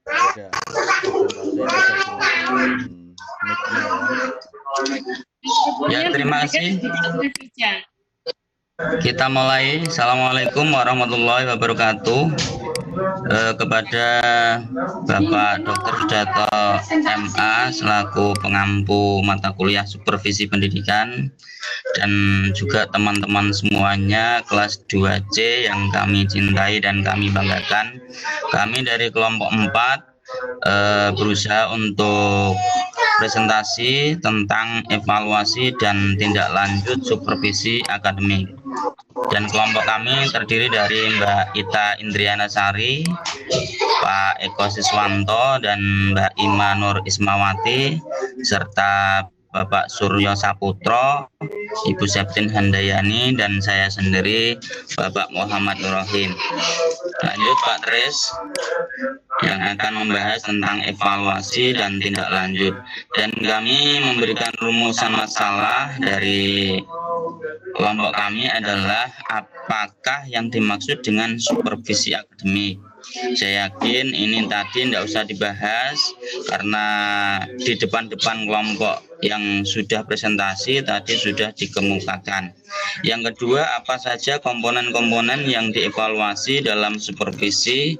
ada ya, terima kasih. Kita mulai. Assalamualaikum warahmatullahi wabarakatuh. Kepada Bapak Dr. Sudato MA selaku pengampu mata kuliah supervisi pendidikan dan juga teman-teman semuanya kelas 2C yang kami cintai dan kami banggakan. Kami dari kelompok 4 berusaha untuk presentasi tentang evaluasi dan tindak lanjut supervisi akademik. Dan kelompok kami terdiri dari Mbak Ita Indriana Sari, Pak Eko Siswanto, dan Mbak Ima Nur Ismawati, serta Bapak Suryo Saputro, Ibu Septin Handayani, dan saya sendiri Bapak Muhammad Nurrohim. Lanjut Pak Tris yang akan membahas tentang evaluasi dan tindak lanjut. Dan kami memberikan rumusan masalah dari kelompok kami adalah apakah yang dimaksud dengan supervisi akademik. Saya yakin ini tadi tidak usah dibahas karena di depan-depan kelompok yang sudah presentasi tadi sudah dikemukakan. Yang kedua, apa saja komponen-komponen yang dievaluasi dalam supervisi.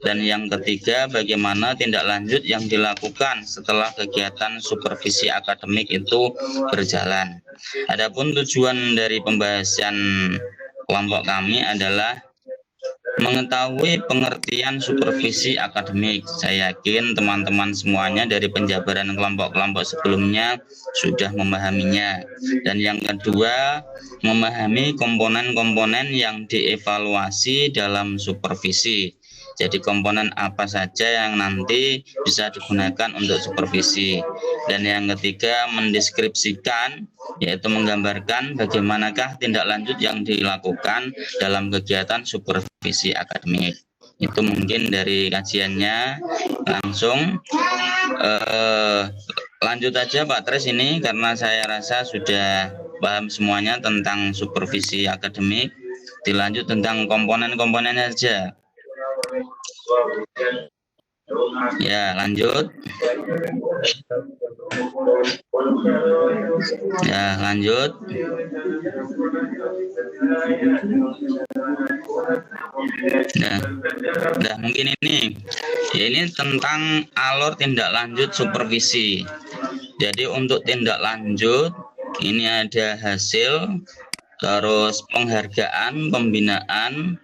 Dan yang ketiga, bagaimana tindak lanjut yang dilakukan setelah kegiatan supervisi akademik itu berjalan. Adapun tujuan dari pembahasan kelompok kami adalah mengetahui pengertian supervisi akademik. Saya yakin teman-teman semuanya dari penjabaran kelompok-kelompok sebelumnya sudah memahaminya. Dan yang kedua, memahami komponen-komponen yang dievaluasi dalam supervisi. Jadi komponen apa saja yang nanti bisa digunakan untuk supervisi. Dan yang ketiga, mendeskripsikan, yaitu menggambarkan bagaimanakah tindak lanjut yang dilakukan dalam kegiatan supervisi akademik. Itu mungkin dari kajiannya. Langsung lanjut aja Pak Tris ini, karena saya rasa sudah paham semuanya tentang supervisi akademik. Dilanjut tentang komponen-komponen saja. Ya, lanjut. Ya, lanjut. Nah, mungkin ini tentang alur tindak lanjut supervisi. Jadi untuk tindak lanjut ini ada hasil, terus penghargaan, pembinaan,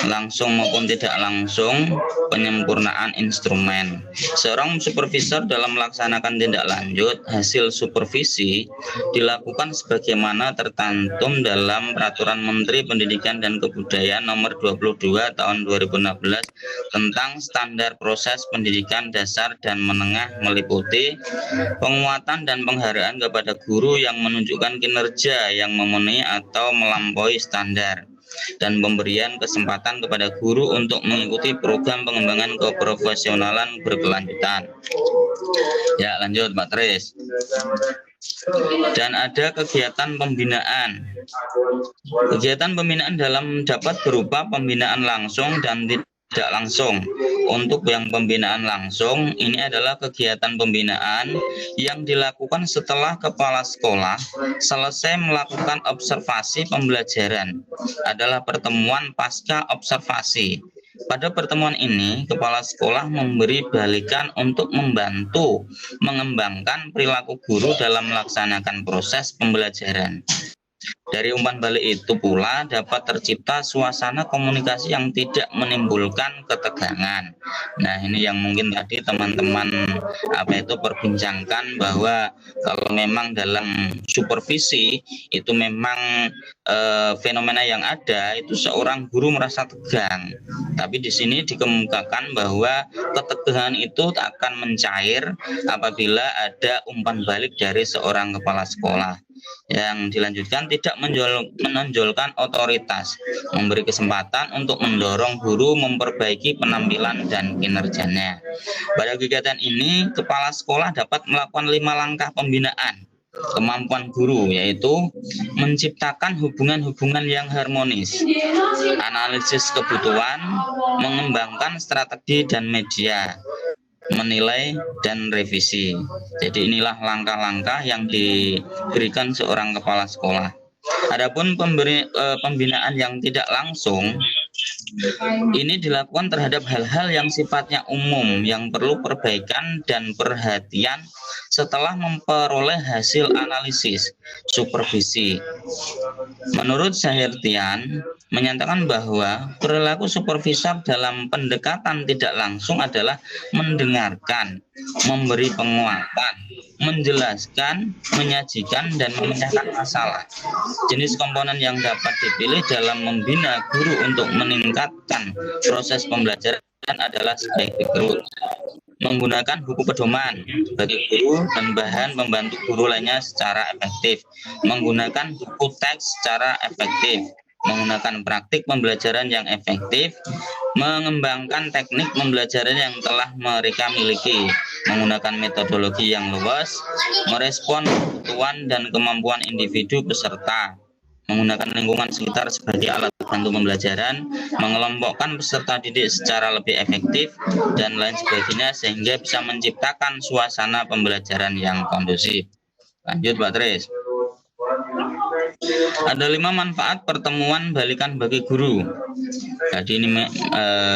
langsung maupun tidak langsung, penyempurnaan instrumen. Seorang supervisor dalam melaksanakan tindak lanjut hasil supervisi dilakukan sebagaimana tercantum dalam Peraturan Menteri Pendidikan dan Kebudayaan Nomor 22 Tahun 2016 tentang standar proses pendidikan dasar dan menengah, meliputi penguatan dan penghargaan kepada guru yang menunjukkan kinerja yang memenuhi atau melampaui standar, dan pemberian kesempatan kepada guru untuk mengikuti program pengembangan keprofesionalan berkelanjutan. Ya, lanjut Pak Tris. Dan ada kegiatan pembinaan. Kegiatan pembinaan dapat berupa pembinaan langsung dan tidak langsung. Untuk yang pembinaan langsung, ini adalah kegiatan pembinaan yang dilakukan setelah kepala sekolah selesai melakukan observasi pembelajaran. Adalah pertemuan pasca observasi. Pada pertemuan ini, kepala sekolah memberi balikan untuk membantu mengembangkan perilaku guru dalam melaksanakan proses pembelajaran. Dari umpan balik itu pula dapat tercipta suasana komunikasi yang tidak menimbulkan ketegangan. Nah, ini yang mungkin tadi teman-teman perbincangkan, bahwa kalau memang dalam supervisi itu memang fenomena yang ada itu seorang guru merasa tegang. Tapi di sini dikemukakan bahwa ketegangan itu akan mencair apabila ada umpan balik dari seorang kepala sekolah. Yang dilanjutkan, tidak menonjolkan otoritas, memberi kesempatan untuk mendorong guru memperbaiki penampilan dan kinerjanya. Pada kegiatan ini, kepala sekolah dapat melakukan 5 langkah pembinaan kemampuan guru, yaitu menciptakan hubungan-hubungan yang harmonis, analisis kebutuhan, mengembangkan strategi dan media, menilai dan revisi. Jadi inilah langkah-langkah yang diberikan seorang kepala sekolah. Adapun pembinaan yang tidak langsung Ini dilakukan terhadap hal-hal yang sifatnya umum yang perlu perbaikan dan perhatian setelah memperoleh hasil analisis supervisi. Menurut Syahirtian menyatakan bahwa perilaku supervisor dalam pendekatan tidak langsung adalah mendengarkan, memberi penguatan, menjelaskan, menyajikan, dan memecahkan masalah. Jenis komponen yang dapat dipilih dalam membina guru untuk meningkatkan proses pembelajaran adalah sebagai berikut: menggunakan buku pedoman bagi guru dan bahan pembantu guru lainnya secara efektif, menggunakan buku teks secara efektif, menggunakan praktik pembelajaran yang efektif, mengembangkan teknik pembelajaran yang telah mereka miliki, menggunakan metodologi yang luas, merespon kebutuhan dan kemampuan individu peserta, menggunakan lingkungan sekitar sebagai alat bantu pembelajaran, mengelompokkan peserta didik secara lebih efektif, dan lain sebagainya sehingga bisa menciptakan suasana pembelajaran yang kondusif. Lanjut, Pak Tris. Ada 5 manfaat pertemuan balikan bagi guru. Jadi ini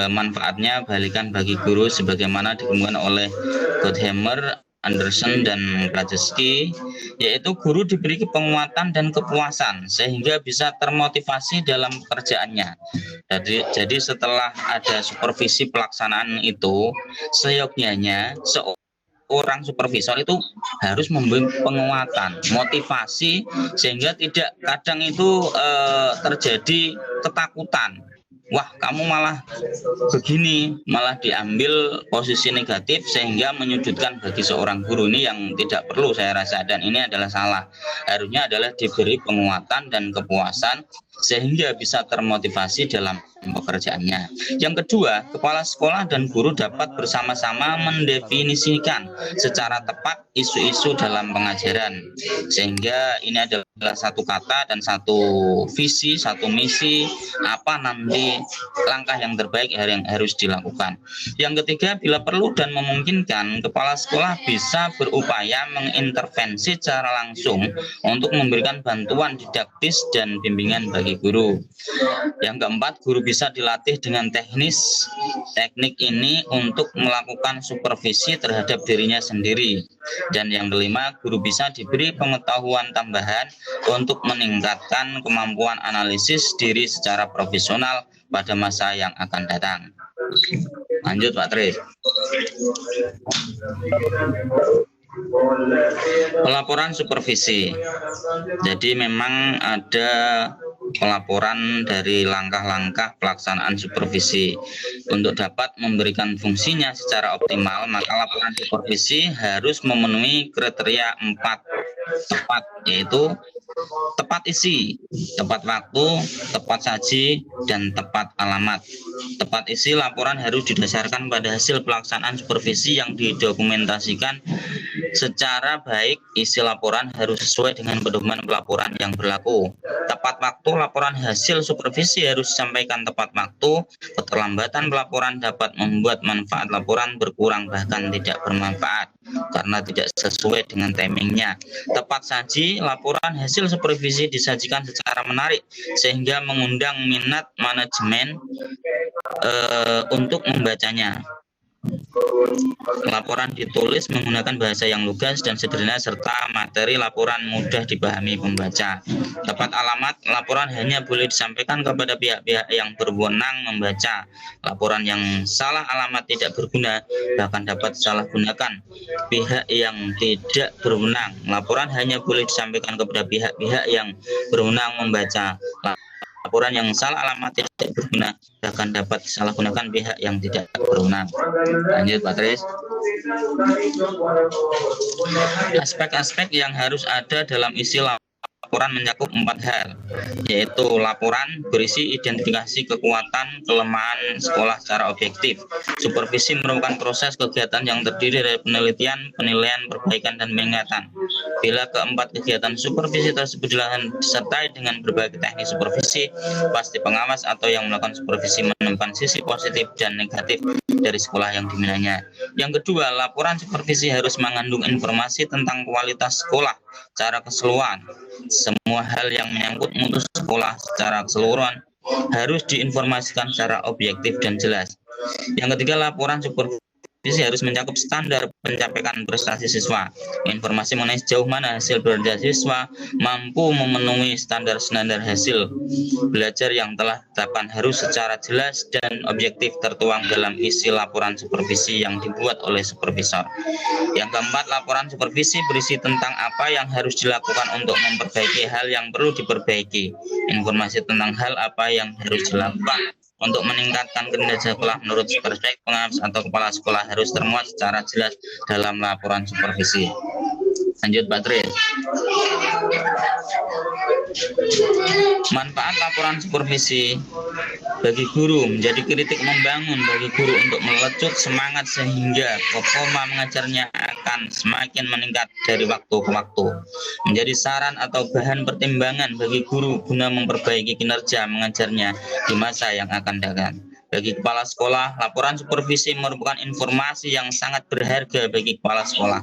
manfaatnya balikan bagi guru sebagaimana dikemukakan oleh Gottheimer, Anderson, dan Krajewski, yaitu guru diberi penguatan dan kepuasan sehingga bisa termotivasi dalam pekerjaannya. Jadi setelah ada supervisi pelaksanaan itu, seyogyanya seorang supervisor itu harus memberi penguatan, motivasi, sehingga tidak kadang itu terjadi ketakutan. Wah, kamu malah begini, malah diambil posisi negatif sehingga menyudutkan bagi seorang guru. Ini yang tidak perlu saya rasa, dan ini adalah salah. Harusnya adalah diberi penguatan dan kepuasan sehingga bisa termotivasi dalam pekerjaannya. Yang kedua, kepala sekolah dan guru dapat bersama-sama mendefinisikan secara tepat isu-isu dalam pengajaran, sehingga ini adalah satu kata dan satu visi, satu misi, apa nanti langkah yang terbaik yang harus dilakukan. Yang ketiga, bila perlu dan memungkinkan, kepala sekolah bisa berupaya mengintervensi secara langsung untuk memberikan bantuan didaktis dan bimbingan bagi guru. Yang keempat, guru bisa dilatih dengan teknik ini untuk melakukan supervisi terhadap dirinya sendiri. Dan yang kelima, guru bisa diberi pengetahuan tambahan untuk meningkatkan kemampuan analisis diri secara profesional pada masa yang akan datang. Lanjut, Pak Tris. Pelaporan supervisi. Jadi memang ada pelaporan dari langkah-langkah pelaksanaan supervisi. Untuk dapat memberikan fungsinya secara optimal, maka laporan supervisi harus memenuhi kriteria 4 tepat, yaitu tepat isi, tepat waktu, tepat saji, dan tepat alamat. Tepat isi laporan harus didasarkan pada hasil pelaksanaan supervisi yang didokumentasikan secara baik. Isi laporan harus sesuai dengan pedoman pelaporan yang berlaku. Tepat waktu, laporan hasil supervisi harus disampaikan tepat waktu. Keterlambatan pelaporan dapat membuat manfaat laporan berkurang bahkan tidak bermanfaat karena tidak sesuai dengan timingnya. Tepat saji, laporan hasil supervisi disajikan secara menarik sehingga mengundang minat manajemen untuk membacanya. Laporan ditulis menggunakan bahasa yang lugas dan sederhana serta materi laporan mudah dipahami pembaca. Tepat alamat, laporan hanya boleh disampaikan kepada pihak-pihak yang berwenang membaca. Laporan yang salah alamat tidak berguna, bahkan dapat disalahgunakan pihak yang tidak berwenang. Laporan hanya boleh disampaikan kepada pihak-pihak yang berwenang membaca. Laporan yang salah alamat tidak berguna, bahkan dapat disalahgunakan pihak yang tidak berwenang. Lanjut, Pak Tris. Aspek-aspek yang harus ada dalam isi laporan mencakup 4 hal, yaitu laporan berisi identifikasi kekuatan, kelemahan sekolah secara objektif. Supervisi merupakan proses kegiatan yang terdiri dari penelitian, penilaian, perbaikan, dan peringatan. Bila keempat kegiatan supervisi tersebut disertai dengan berbagai teknik supervisi, pasti pengawas atau yang melakukan supervisi menemukan sisi positif dan negatif dari sekolah yang dibinanya. Yang kedua, laporan supervisi harus mengandung informasi tentang kualitas sekolah secara keseluruhan. Semua hal yang menyangkut mutu sekolah secara keseluruhan harus diinformasikan secara objektif dan jelas. Yang ketiga, laporan supervisi harus mencakup standar pencapaian prestasi siswa. Informasi mengenai sejauh mana hasil belajar siswa mampu memenuhi standar-standar hasil belajar yang telah ditetapkan harus secara jelas dan objektif tertuang dalam isi laporan supervisi yang dibuat oleh supervisor. Yang keempat, laporan supervisi berisi tentang apa yang harus dilakukan untuk memperbaiki hal yang perlu diperbaiki. Informasi tentang hal apa yang harus dilakukan untuk meningkatkan kinerja sekolah menurut perspektif pengawas atau kepala sekolah harus termuat secara jelas dalam laporan supervisi. Lanjut, Pak Tri. Manfaat laporan supervisi bagi guru menjadi kritik membangun bagi guru untuk melecut semangat sehingga performa mengajarnya akan semakin meningkat dari waktu ke waktu. Menjadi saran atau bahan pertimbangan bagi guru guna memperbaiki kinerja mengajarnya di masa yang akan datang. Bagi kepala sekolah, laporan supervisi merupakan informasi yang sangat berharga bagi kepala sekolah.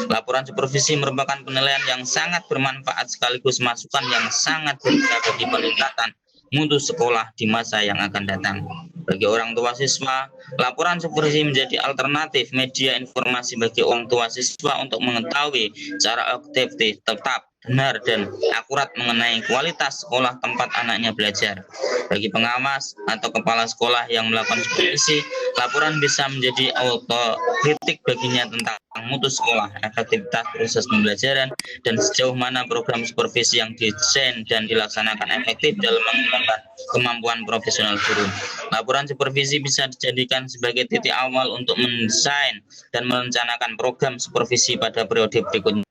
Laporan supervisi merupakan penilaian yang sangat bermanfaat sekaligus masukan yang sangat berguna bagi peningkatan mutu sekolah di masa yang akan datang. Bagi orang tua siswa, laporan supervisi menjadi alternatif media informasi bagi orang tua siswa untuk mengetahui secara objektif, tetap, benar, dan akurat mengenai kualitas sekolah tempat anaknya belajar. Bagi pengawas atau kepala sekolah yang melakukan supervisi, laporan bisa menjadi autokritik baginya tentang mutu sekolah, efektivitas proses pembelajaran, dan sejauh mana program supervisi yang didesain dan dilaksanakan efektif dalam mengembangkan kemampuan profesional guru. Laporan supervisi bisa dijadikan sebagai titik awal untuk mendesain dan merencanakan program supervisi pada periode berikutnya,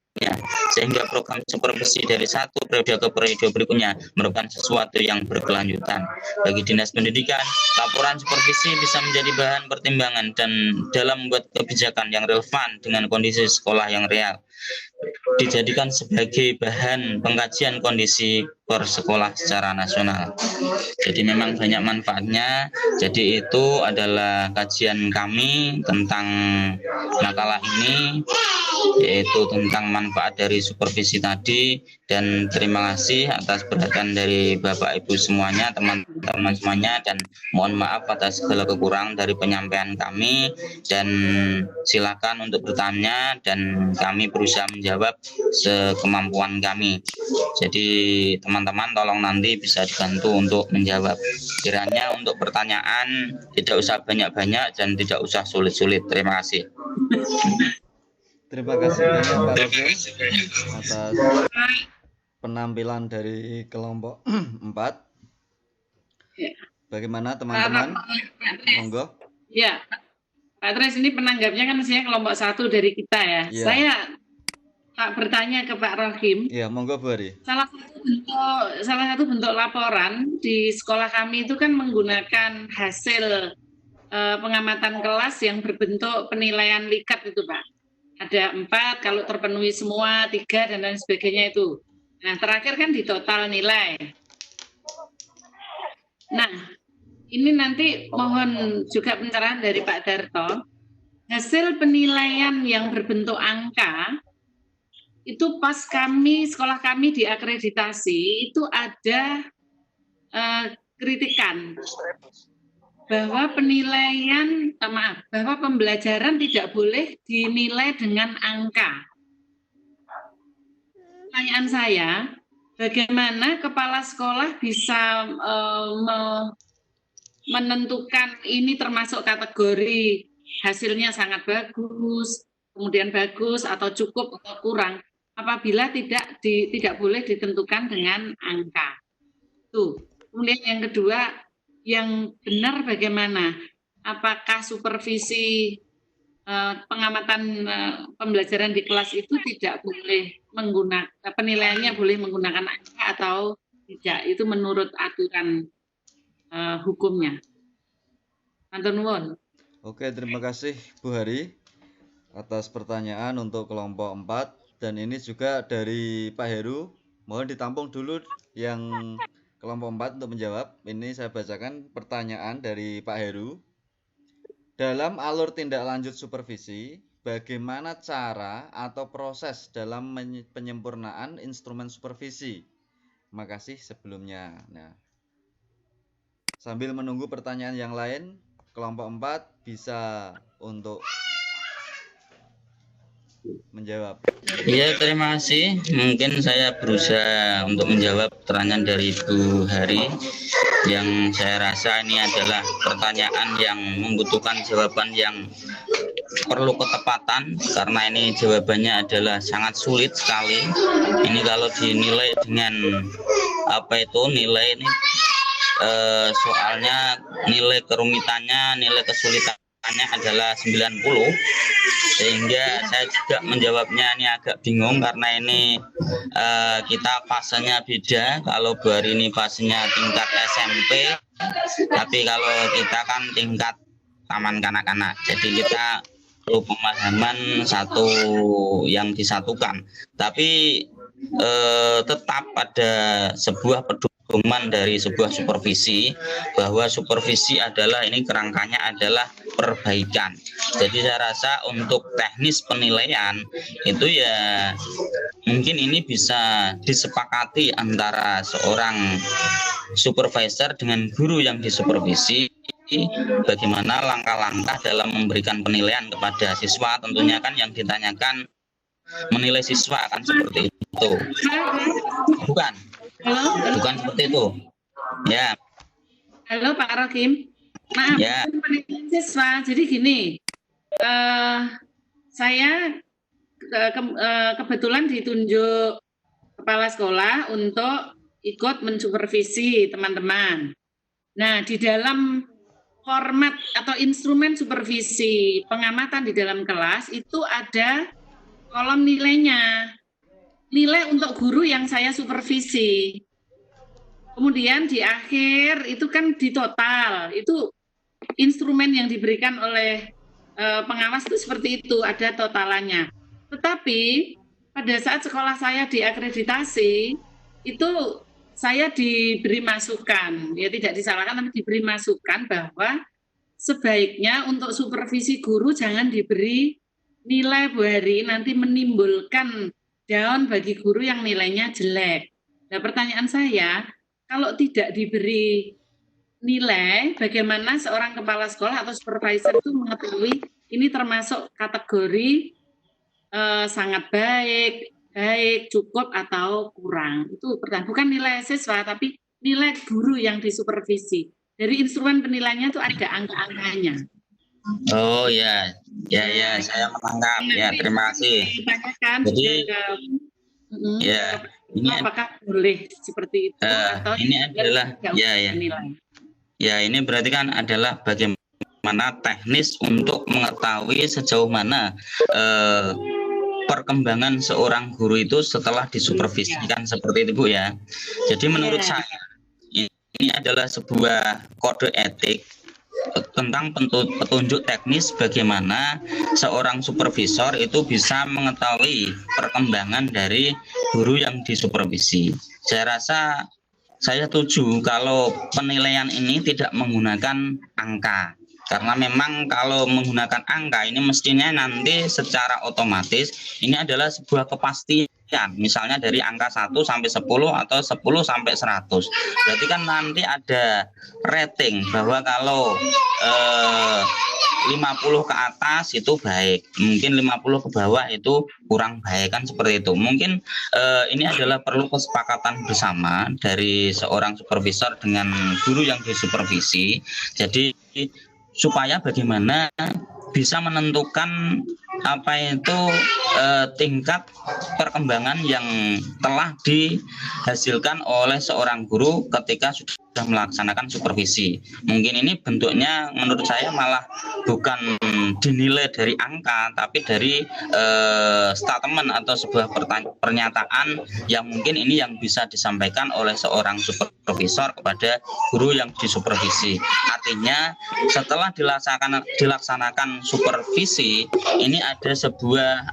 sehingga program supervisi dari satu periode ke periode berikutnya merupakan sesuatu yang berkelanjutan. Bagi dinas pendidikan, laporan supervisi bisa menjadi bahan pertimbangan dan dalam membuat kebijakan yang relevan dengan kondisi sekolah yang real, dijadikan sebagai bahan pengkajian kondisi per sekolah secara nasional. Jadi memang banyak manfaatnya. Jadi itu adalah kajian kami tentang makalah ini, yaitu tentang manfaat dari supervisi tadi. Dan terima kasih atas perhatian dari Bapak Ibu semuanya, teman-teman semuanya, dan mohon maaf atas segala kekurangan dari penyampaian kami, dan silakan untuk bertanya dan kami berusaha menjawab sekemampuan kami. Jadi teman-teman tolong nanti bisa dibantu untuk menjawab. Kiranya untuk pertanyaan tidak usah banyak-banyak dan tidak usah sulit-sulit. Terima kasih. Terima kasih banyak Pak Rokim atas penampilan dari kelompok 4. Bagaimana teman-teman? Monggo. Ya, Pak Tres, ini penanggapnya kan mestinya kelompok 1 dari kita ya. Ya. Saya tak bertanya ke Pak Rohim. Iya, monggo Bu Ari. Salah satu bentuk laporan di sekolah kami itu kan menggunakan hasil pengamatan kelas yang berbentuk penilaian likat itu, Pak. Ada 4, kalau terpenuhi semua 3 dan lain sebagainya itu. Nah, terakhir kan di total nilai. Nah, ini nanti mohon juga pencerahan dari Pak Darto. Hasil penilaian yang berbentuk angka itu pas sekolah kami diakreditasi itu ada kritikan bahwa bahwa pembelajaran tidak boleh dinilai dengan angka. Pertanyaan saya, bagaimana kepala sekolah bisa menentukan ini termasuk kategori hasilnya sangat bagus, kemudian bagus atau cukup atau kurang, apabila tidak boleh ditentukan dengan angka. Tuh. Kemudian yang kedua, yang benar bagaimana? Apakah supervisi pengamatan pembelajaran di kelas itu tidak boleh menggunakan, penilaiannya boleh menggunakan angka atau tidak? Itu menurut aturan hukumnya. Matur nuwun. Oke, terima kasih Bu Hari atas pertanyaan untuk kelompok 4, dan ini juga dari Pak Heru. Mohon ditampung dulu yang kelompok 4 untuk menjawab. Ini saya bacakan pertanyaan dari Pak Heru. Dalam alur tindak lanjut supervisi, bagaimana cara atau proses dalam penyempurnaan instrumen supervisi? Terima kasih sebelumnya. Nah, Sambil menunggu pertanyaan yang lain, kelompok 4 bisa untuk menjawab. Iya, terima kasih. Mungkin saya berusaha untuk menjawab pertanyaan dari Bu Hari yang saya rasa ini adalah pertanyaan yang membutuhkan jawaban yang perlu ketepatan karena ini jawabannya adalah sangat sulit sekali. Ini kalau dinilai dengan nilai ini soalnya nilai kerumitannya, nilai kesulitannya adalah 90, sehingga saya juga menjawabnya ini agak bingung karena ini kita fasenya beda. Kalau Bu Hari ini fasenya tingkat SMP, tapi kalau kita kan tingkat taman kanak-kanak, jadi kita perlu pemahaman satu yang disatukan, tapi tetap pada sebuah pedoman dari sebuah supervisi bahwa supervisi adalah ini kerangkanya adalah perbaikan. Jadi saya rasa untuk teknis penilaian itu ya mungkin ini bisa disepakati antara seorang supervisor dengan guru yang disupervisi bagaimana langkah-langkah dalam memberikan penilaian kepada siswa. Tentunya kan yang ditanyakan menilai siswa akan seperti itu, bukan seperti itu ya. Halo Pak Rokim, maaf ya. Penilaian siswa, jadi gini, saya kebetulan ditunjuk kepala sekolah untuk ikut mensupervisi teman-teman. Nah, di dalam format atau instrumen supervisi pengamatan di dalam kelas itu ada kolom nilainya, nilai untuk guru yang saya supervisi. Kemudian di akhir itu kan di total, itu instrumen yang diberikan oleh pengawas itu seperti itu, ada totalannya. Tetapi pada saat sekolah saya diakreditasi, itu saya diberi masukan, ya tidak disalahkan, tapi diberi masukan bahwa sebaiknya untuk supervisi guru jangan diberi nilai Bu Hari, nanti menimbulkan down bagi guru yang nilainya jelek. Nah, pertanyaan saya, kalau tidak diberi nilai, bagaimana seorang kepala sekolah atau supervisor itu mengetahui ini termasuk kategori sangat baik, cukup atau kurang? Itu pertanyaan, bukan nilai siswa, tapi nilai guru yang disupervisi. Dari instrumen penilaiannya itu ada angka-angkanya. Oh ya, saya menangkap. Ya, terima kasih. Jadi, ya, ini apakah boleh seperti itu atau ini adalah ya, ini berarti kan adalah bagaimana teknis untuk mengetahui sejauh mana perkembangan seorang guru itu setelah disupervisikan seperti itu Bu ya. Jadi menurut saya ini adalah sebuah kode etik tentang petunjuk teknis bagaimana seorang supervisor itu bisa mengetahui perkembangan dari guru yang disupervisi. Saya rasa saya setuju kalau penilaian ini tidak menggunakan angka. Karena memang kalau menggunakan angka ini mestinya nanti secara otomatis ini adalah sebuah kepastian. Misalnya dari angka 1 sampai 10 atau 10 sampai 100. Berarti kan nanti ada rating bahwa kalau 50 ke atas itu baik, mungkin 50 ke bawah itu kurang baik, kan seperti itu. Mungkin ini adalah perlu kesepakatan bersama dari seorang supervisor dengan guru yang disupervisi. Jadi supaya bagaimana bisa menentukan apa itu tingkat perkembangan yang telah dihasilkan oleh seorang guru ketika sudah melaksanakan supervisi. Mungkin ini bentuknya menurut saya malah bukan dinilai dari angka, tapi dari statement atau sebuah pernyataan yang mungkin ini yang bisa disampaikan oleh seorang supervisor kepada guru yang disupervisi. Artinya setelah dilaksanakan supervisi, ini ada sebuah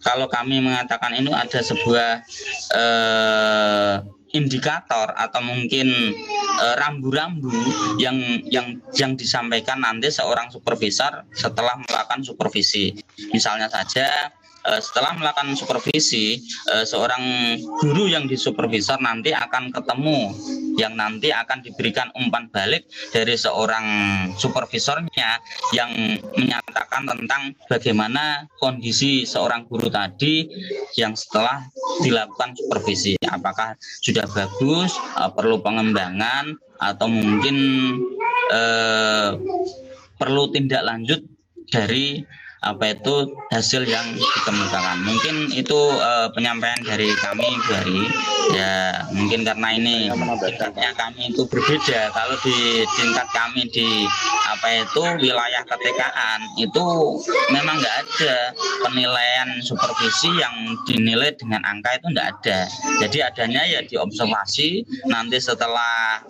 kalau kami mengatakan ini ada sebuah indikator atau mungkin rambu-rambu yang disampaikan nanti seorang supervisor setelah melakukan supervisi. Misalnya saja setelah melakukan supervisi, seorang guru yang disupervisor nanti akan ketemu, yang nanti akan diberikan umpan balik dari seorang supervisornya yang menyatakan tentang bagaimana kondisi seorang guru tadi yang setelah dilakukan supervisi, apakah sudah bagus, perlu pengembangan, atau mungkin perlu tindak lanjut dari hasil yang dikemukakan. Mungkin itu penyampaian dari kami, Bu Hari. Ya, mungkin karena ini tingkatnya kami itu berbeda. Kalau di tingkat kami di wilayah KTK-an itu memang nggak ada penilaian supervisi yang dinilai dengan angka, itu nggak ada. Jadi adanya ya di observasi, nanti setelah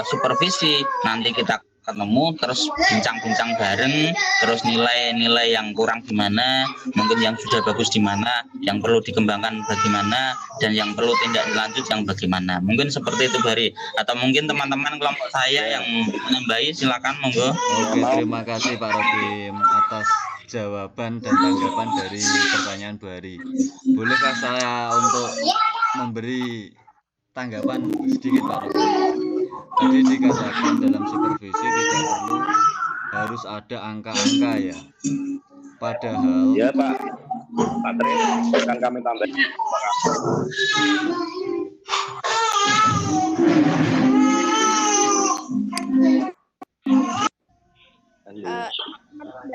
supervisi nanti kita ketemu, terus bincang-bincang bareng, terus nilai-nilai yang kurang di mana, mungkin yang sudah bagus di mana, yang perlu dikembangkan bagaimana, dan yang perlu tindak lanjut yang bagaimana. Mungkin seperti itu, Bari. Atau mungkin teman-teman kelompok saya yang menambahi, silakan, monggo. Oke, terima kasih Pak Rokim atas jawaban dan tanggapan dari pertanyaan Bu Hari. Bolehkah saya untuk memberi tanggapan sedikit Pak Rokim? Tadi dikatakan dalam supervisi tidak perlu harus ada angka-angka ya. Padahal ya Pak Tri, akan kami tambahkan.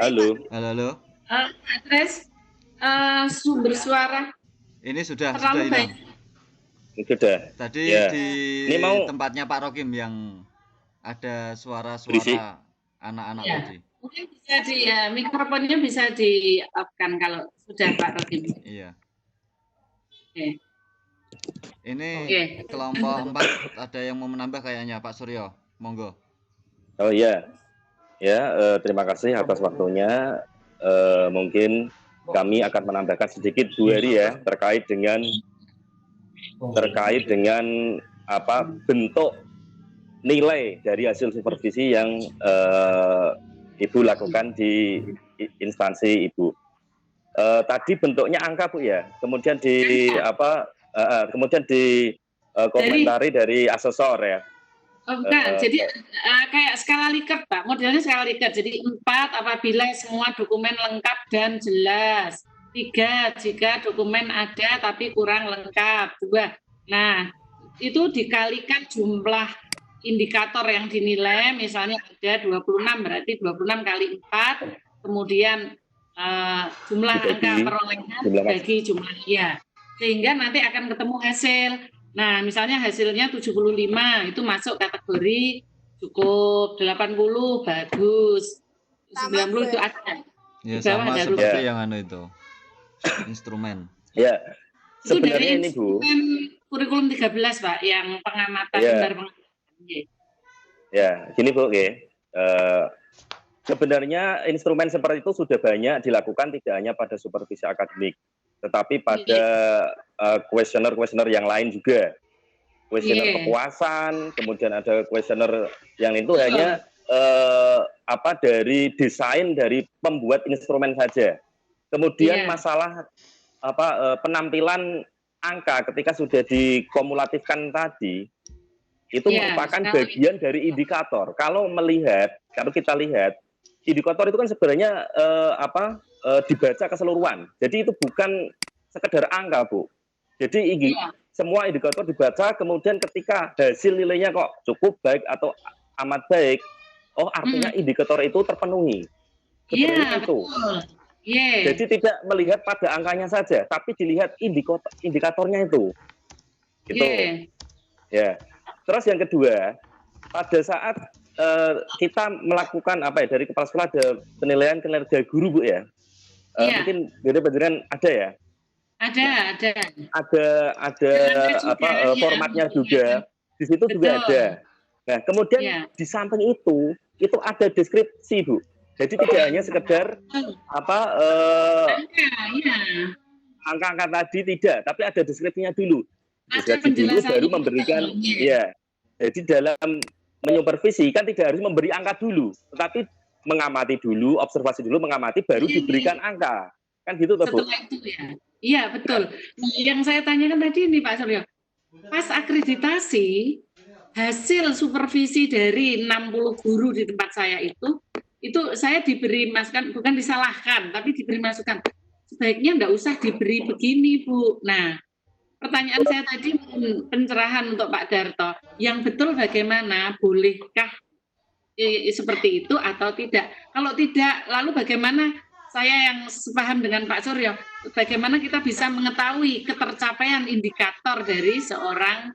Halo. Adres sumber suara. Ini sudah terlalu hilang. Sudah. Tadi ya. Ini tempatnya Pak Rokim yang ada suara-suara anak-anak tadi. Mungkin bisa mikrofonnya bisa di-off-kan kalau sudah Pak Rokim. Iya. Oke. Ini kelompok 4 ada yang mau menambah kayaknya Pak Suryo. Monggo. Oh iya. Ya, terima kasih atas waktunya. Mungkin kami akan menambahkan sedikit Bu Hari ya terkait dengan bentuk nilai dari hasil supervisi yang Ibu lakukan di instansi Ibu. Tadi bentuknya angka Bu ya, kemudian komentari dari asesor ya. Oh bukan, jadi kayak skala Likert Pak, modelnya skala Likert. Jadi 4 apabila semua dokumen lengkap dan jelas. 3 jika dokumen ada tapi kurang lengkap. 2. Nah, itu dikalikan jumlah indikator yang dinilai, misalnya ada 26, berarti 26 kali 4, kemudian jumlah angka perolehan bagi jumlah sehingga nanti akan ketemu hasil. Nah, misalnya hasilnya 75 itu masuk kategori cukup, 80 bagus, 90 itu ada. Ya sama seperti yang itu. Instrumen. Ya. Sebenarnya ini Bu. Kurikulum 13 Pak yang pengamatan Ya, gini Bu, sebenarnya instrumen seperti itu sudah banyak dilakukan tidak hanya pada supervisi akademik, tetapi pada kuesioner yang lain juga. Kuesioner kepuasan, kemudian ada kuesioner yang itu hanya dari desain dari pembuat instrumen saja. Kemudian masalah penampilan angka ketika sudah dikumulatifkan tadi itu merupakan bagian dari indikator. Kalau kita lihat indikator itu kan sebenarnya dibaca keseluruhan. Jadi itu bukan sekedar angka, Bu. Jadi semua indikator dibaca, kemudian ketika hasil nilainya kok cukup baik atau amat baik, artinya indikator itu terpenuhi. Sebenarnya itu. Jadi tidak melihat pada angkanya saja, tapi dilihat indikatornya itu. Gitu. Ya. Terus yang kedua, pada saat kita melakukan dari kepala sekolah ada penilaian kinerja guru Bu ya. Mungkin benar-benar ada ya. Ada formatnya juga. Di situ juga ada. Nah, kemudian di samping itu ada deskripsi Bu. Jadi tidak hanya sekedar angka-angka tadi tidak, tapi ada deskripsinya dulu. Deskripsi dulu baru memberikan Jadi dalam menyupervisi kan tidak harus memberi angka dulu, tetapi mengamati dulu, observasi dulu, mengamati, baru diberikan angka. Kan gitu toh, Bu? Setelah itu ya. Iya, betul. Nah, yang saya tanyakan tadi ini Pak Suryo, pas akreditasi, hasil supervisi dari 60 guru di tempat saya itu saya diberi masukan, bukan disalahkan, tapi diberi masukan. Sebaiknya enggak usah diberi begini, Bu. Nah, pertanyaan saya tadi pencerahan untuk Pak Darto, yang betul bagaimana? Bolehkah seperti itu atau tidak? Kalau tidak, lalu bagaimana saya yang sepaham dengan Pak Suryo, bagaimana kita bisa mengetahui ketercapaian indikator dari seorang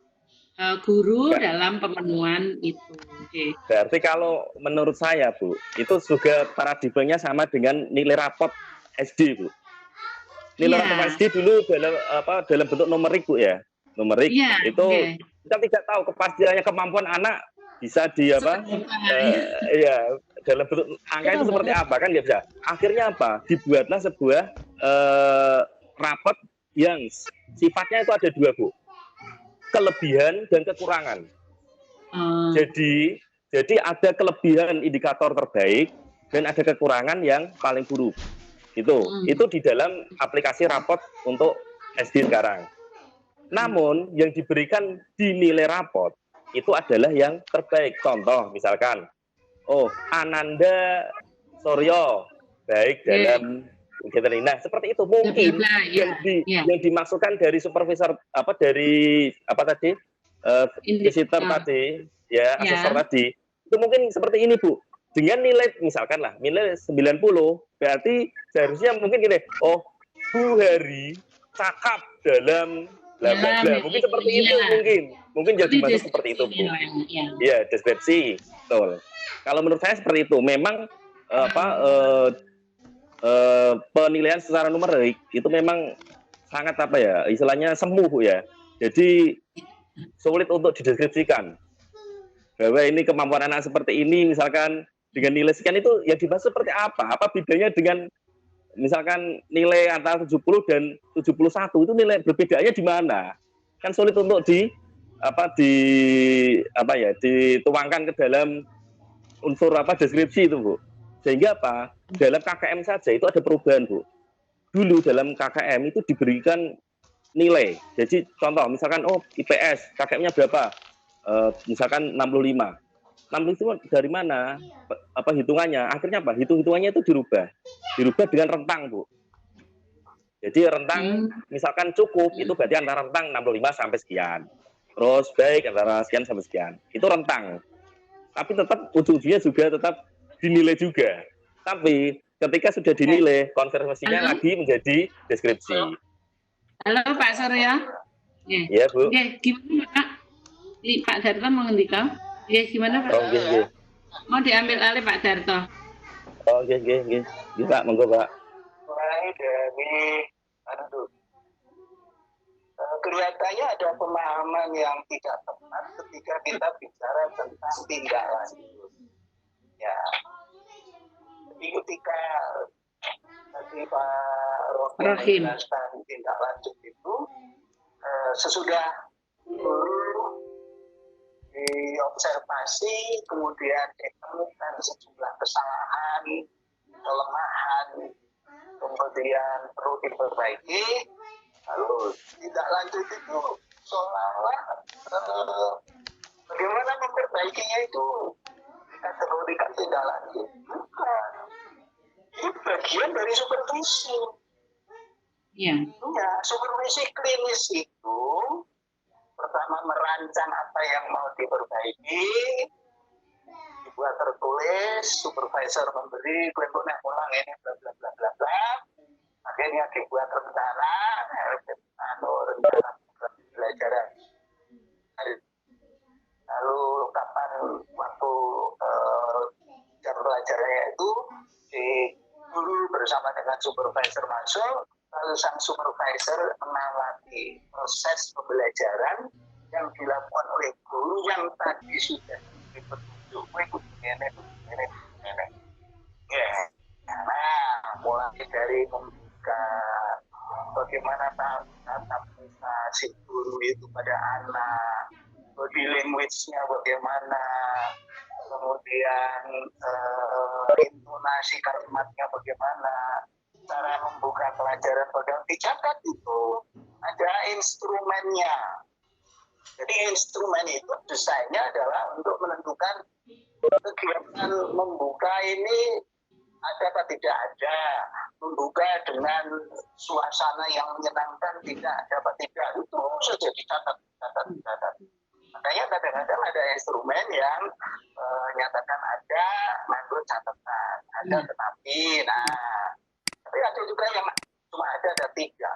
guru dalam pemenuhan itu? Okay. Berarti kalau menurut saya, Bu, itu juga paradigmanya sama dengan nilai rapot SD, Bu. Nilai rapot SD dulu dalam bentuk numerik, Bu, ya. Numerik itu kita tidak tahu kepastiannya kemampuan anak bisa ya dalam bentuk angka itu seperti apa, kan nggak bisa. Akhirnya apa? Dibuatlah sebuah rapot yang sifatnya itu ada dua, Bu. Kelebihan dan kekurangan. Jadi ada kelebihan indikator terbaik dan ada kekurangan yang paling buruk. Itu di dalam aplikasi rapot untuk SD sekarang. Namun yang diberikan di nilai rapot itu adalah yang terbaik. Contoh misalkan, Ananda Suryo baik dalam kegiatan ini. Nah, seperti itu mungkin yang dimaksudkan dari supervisor visitor tadi, ya, asesor tadi, itu mungkin seperti ini, Bu. Dengan nilai misalkan lah, nilai 90, berarti seharusnya mungkin gini, Bu Hari cakap dalam bla bla bla. Mungkin seperti itu mungkin jadi masuk seperti itu, Bu. Iya, deskripsi. Betul. Kalau menurut saya seperti itu. Memang penilaian secara numerik itu memang sangat istilahnya semu, Bu, ya. Jadi sulit untuk dideskripsikan bahwa ini kemampuan anak seperti ini misalkan dengan nilai sekian, itu yang dibahas seperti apa bedanya dengan misalkan nilai antara 70 dan 71, itu nilai perbedaannya di mana, kan sulit untuk dituangkan ke dalam unsur deskripsi itu, Bu. Sehingga dalam KKM saja itu ada perubahan, Bu. Dulu dalam KKM itu diberikan nilai. Jadi contoh misalkan IPS KKM-nya berapa? Misalkan 65. 65 itu dari mana? Hitungannya? Akhirnya hitungannya itu dirubah dengan rentang, Bu. Jadi rentang misalkan cukup itu berarti antara rentang 65 sampai sekian. Terus baik antara sekian sampai sekian. Itu rentang. Tapi tetap ujung-ujungnya juga tetap dinilai juga. Tapi ketika sudah dinilai, konfirmasinya lagi menjadi deskripsi. Halo Pak Suryo. Iya, Bu. Gimana Pak? Pak Darto mau ngendika? Gimana Pak? Mau diambil alih Pak Darto. Bisa, monggo Pak. Mulai dari kelihatannya ada pemahaman yang tidak tepat ketika kita bicara tentang tindak lanjut. Ya. Jadi ketika tadi Pak Rohim menjelaskan tindak lanjut itu sesudah guru diobservasi, kemudian ditemukan sejumlah kesalahan, kelemahan, kemudian perlu diperbaiki, lalu tindak lanjut itu seolah-olah bagaimana memperbaikinya itu kategorikan tindak lanjut. Bukan. Ini bagian dari supervisi. Ya, supervisi klinis itu pertama merancang apa yang mau diperbaiki, dibuat tertulis, supervisor memberi kelompoknya ulang ini bla bla bla bla bla, akhirnya dibuat rencana pembelajaran, lalu kapan waktu jam pelajarannya itu guru bersama dengan supervisor masuk, lalu sang supervisor mengamati proses pembelajaran yang dilakukan oleh guru yang tadi sudah dipetunjuk. Nah, mulai dari membuka bagaimana tatap muka si guru itu pada anak, body language-nya bagaimana, kemudian intonasi kalimatnya bagaimana, cara membuka pelajaran bagaimana, dicatat itu ada instrumennya. Jadi instrumen itu desainnya adalah untuk menentukan kegiatan membuka ini ada atau tidak ada, membuka dengan suasana yang menyenangkan tidak ada apa tidak, itu saja dicatat. Makanya kadang-kadang ada instrumen yang nyatakan ada, menurut catatan ada tetapi, tapi ada juga yang cuma ada tiga.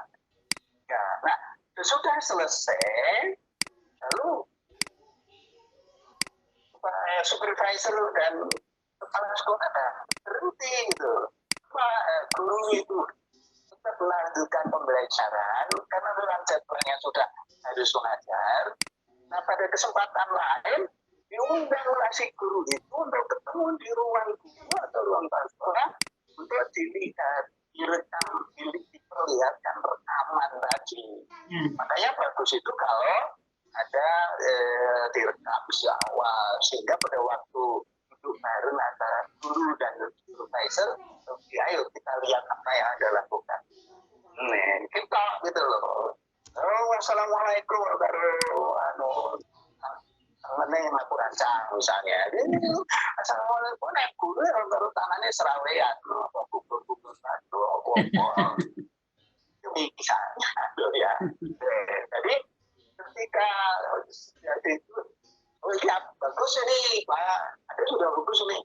Ya, nah sudah selesai, lalu supervisor dan kepala sekolah berhenti gitu. Guru itu tetap melanjutkan pembelajaran karena dalam jadwalnya sudah harus mengajar. Nah pada kesempatan lain diundanglah si guru itu untuk ketemu di ruang guru atau ruang sekolah untuk dilihat, direkam, diperlihatkan rekaman tadi. Makanya bagus itu kalau ada direkam sejak awal sehingga pada waktu duduk bareng antara guru dan supervisor, ayo kita lihat apa yang Anda lakukan. Kita gitu loh. Wassalamualaikum warahmatullahi wabarakatuh. Ini aku rancang misalnya. Assalamualaikum, guru baru tangannya serawean. Kumpul-kumpul satu, misalnya, ya. Jadi ketika jadi itu, lihat bagus ini, Pak. Ada sudah bagus ini.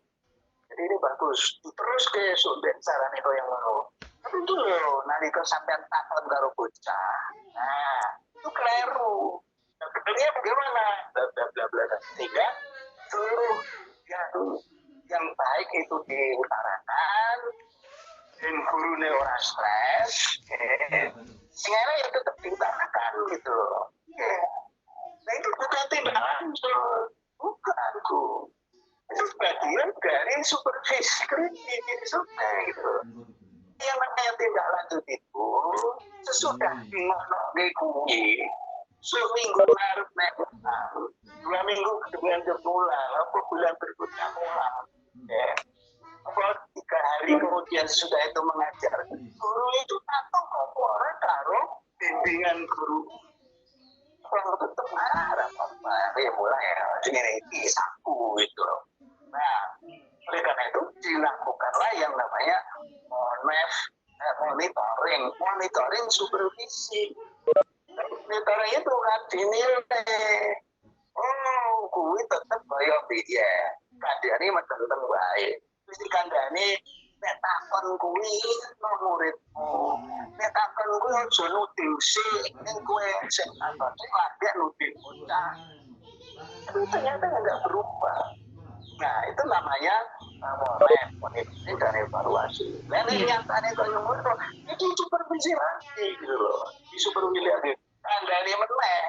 Jadi ini bagus. Terus ke sunden saran itu yang mau. Tapi itu loh, nanti kau sampai takon karo bocah. Nah, itu keliru. Kemudian bagaimana? Bla. Sehingga seluruh yang baik itu diutarakan, dan gurunya orang stres, sehingga ya tetap diutarakan gitu loh. Nah itu bukan tindak lanjut, bukan tuh. Itu bagian dari supervisi kritik gitu. Yang namanya tindak lanjut itu sesudah dikuyi seminggu larut naik ulang, 2 minggu kemudian berpulang, apa bulan berikutnya ulang, apa 3 hari kemudian sudah itu mengajar. Guru itu atau komponen taruh bimbingan guru. Kalau tetap apa ya mulai ini saku itu. Nah, oleh karena itu dilakukanlah yang namanya monitoring supervisi. Monitoring itu kan dinilai. Oh, kuwi tetap kaya piye. Kandhane meteng wae. Wis dikandhani nek takon kuwi no muridmu. Nek takon kuwi aja nuding sik ning kowe sing apa sing lagi nuding bocah. Tapi ternyata enggak berubah. Nah, itu namanya monitoring dan evaluasi. Nah, ini nyatanya kalau ngono, itu supervisi lagi gitu loh. Di supervisi lagi. Kandhane meneh.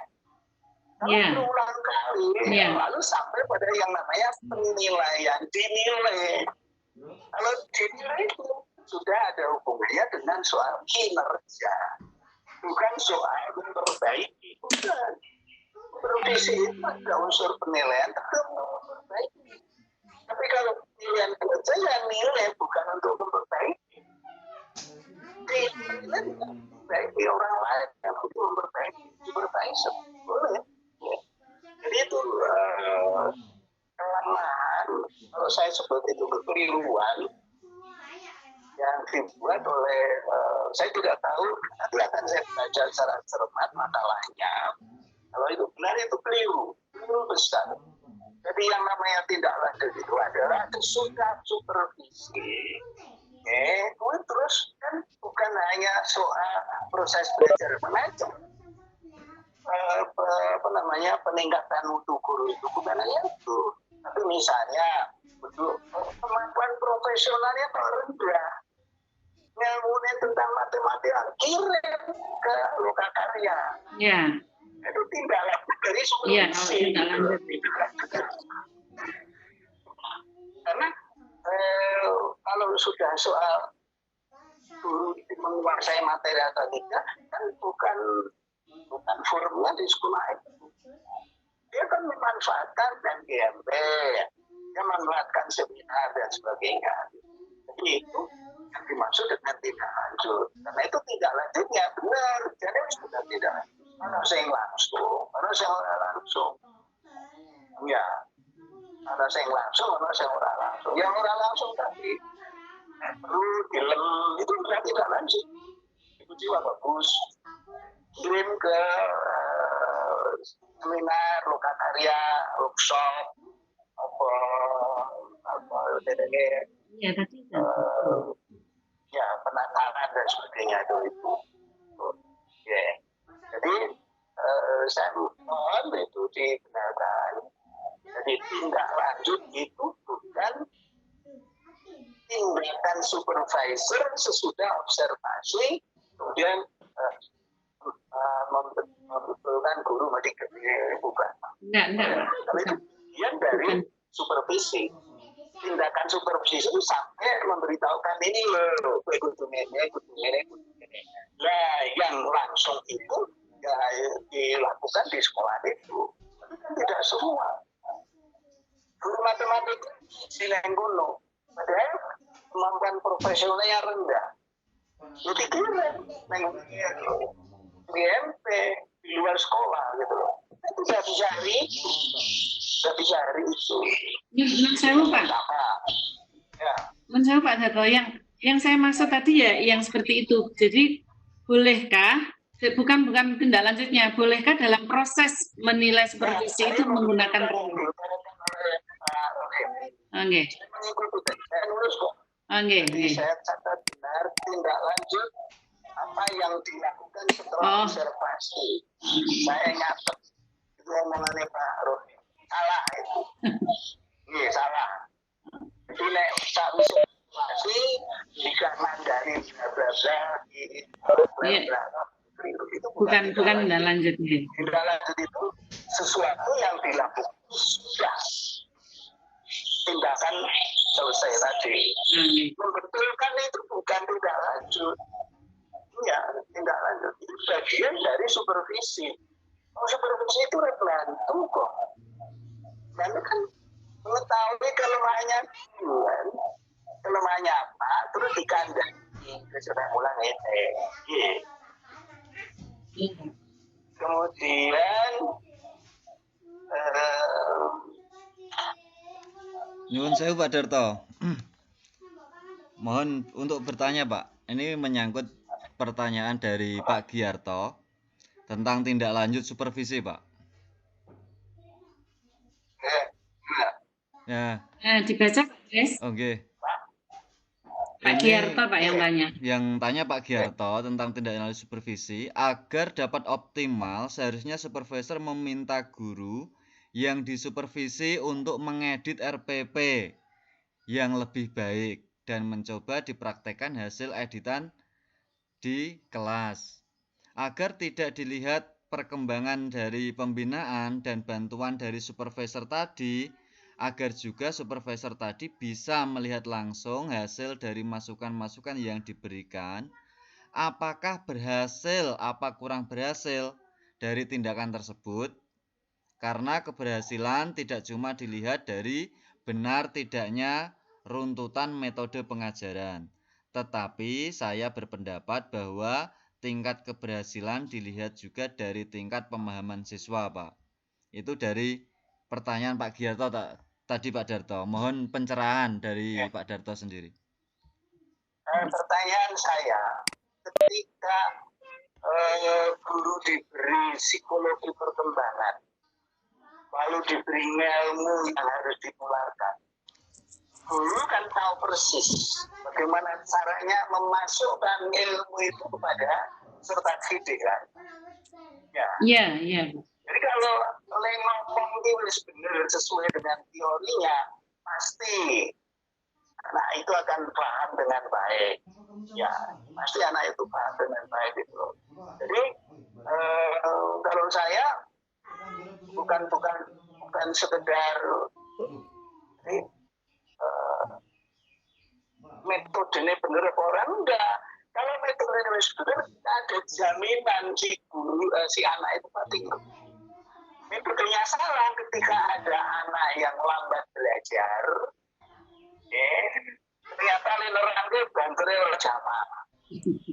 Berulang kali, lalu sampai pada yang namanya penilaian, dinilai. Kalau dinilai itu sudah ada hubungannya dengan soal kinerja, bukan soal memperbaiki. Bukan. Supervisi itu ada unsur penilaian, tetap memperbaiki. Tapi kalau penilaian kinerja yang nilai bukan untuk memperbaiki. Dinilai bukan memperbaiki orang lain yang untuk memperbaiki supervisor. Boleh. Jadi itu kelemahan, kalau saya sebut itu kekeliruan yang dibuat oleh, saya tidak tahu, nanti akan saya baca secara cermat makalahnya. Kalau itu benar itu keliru besar. Jadi yang namanya tindak lanjut itu adalah sesudah supervisi. Terus kan bukan hanya soal proses belajar mengajar. Peningkatan mutu guru itu bukan hanya itu, tapi misalnya untuk kemampuan profesionalnya rendah, ilmunya tentang matematika kirim ke lokakarya. Itu tindak lanjut dari supervisi. Karena kalau sudah soal guru menguasai materi atau tidak, kan bukan formnya di sekolah itu. Dia kan memanfaatkan dan GMP, yang membuatkan seminar dan sebagainya. Jadi itu yang dimaksud dengan tidak lanjut. Karena itu tidak lanjutnya benar. Jadi sudah tidak harus yang langsung, harus yang langsung. Ya, harus yang langsung, harus yang orang langsung. Yang orang langsung tadi perlu dilem itu sudah tidak lanjut. Itu jiwa bagus. Kirim ke seminar, lokakarya, workshop, penataran dan sebagainya itu. Ya. Jadi saya mohon itu dibenarkan. Jadi tindak lanjut itu bukan tindakan supervisor sesudah observasi kemudian membetulkan guru bukan. Tapi itu bagian dari supervisi. Tindakan supervisi itu sampai memberitahukan ini loh, ini. Nah, yang langsung itu ya dilakukan di sekolah itu. Tapi kan tidak semua. Guru matematika silenggono, padahal kemampuan profesionalnya rendah. Jadi kira di MP di luar sekolah gitu loh. Itu saya cari itu. Pak Darto, yang saya maksud tadi ya yang seperti itu. Jadi bolehkah bukan tindak lanjutnya, bolehkah dalam proses menilai supervisi itu menggunakan role? Oke. Saya catat benar tindak lanjut apa yang dilakukan setelah observasi. Saya nyatet itu omongannya Pak Rohim. Salah itu. Iya salah. Jadi nek sak observasi jika mandari bla bukan tindak lanjutnya. Tindak lanjut itu sesuatu yang dilakukan sudah tindakan selesai tadi. Membetulkan itu bukan tindak lanjut. Ya, tindak lanjut itu bagian dari supervisi. Supervisi itu membantu kok. Karena kan mengetahui kelemahannya kan, kelemahannya apa, terus dikandani sudah ulang itu. Kemudian Nyuwun sewu Pak Darto. Mohon untuk bertanya Pak. Ini menyangkut pertanyaan dari Pak Giarto tentang tindak lanjut supervisi Pak. Ya. Dibaca guys. Oke. Pak Giarto Pak yang tanya. Yang tanya Pak Giarto tentang tindak lanjut supervisi, agar dapat optimal seharusnya supervisor meminta guru yang disupervisi untuk mengedit RPP yang lebih baik dan mencoba dipraktekkan hasil editan di kelas agar tidak dilihat perkembangan dari pembinaan dan bantuan dari supervisor tadi, agar juga supervisor tadi bisa melihat langsung hasil dari masukan-masukan yang diberikan, apakah berhasil apa kurang berhasil dari tindakan tersebut. Karena keberhasilan tidak cuma dilihat dari benar tidaknya runtutan metode pengajaran, tetapi saya berpendapat bahwa tingkat keberhasilan dilihat juga dari tingkat pemahaman siswa, Pak. Itu dari pertanyaan Pak Giarto tadi, Pak Darto. Mohon pencerahan dari Pak Darto sendiri. Pertanyaan saya, ketika guru diberi psikologi perkembangan, lalu diberi ilmu yang harus ditularkan. Guru kan tahu persis bagaimana caranya memasukkan ilmu itu kepada peserta didik kan. Iya. Jadi kalau ngomong itu benar sesuai dengan teorinya, pasti anak itu akan paham dengan baik. Ya, pasti anak itu paham dengan baik itu. Jadi kalau saya bukan sekedar metodenya benar apa orang enggak. Kalau metodenya benar ada jaminan si guru si anak itu pasti. Itu Sebetulnya salah ketika ada anak yang lambat belajar, ternyata linerannya bantunya oleh jamaah.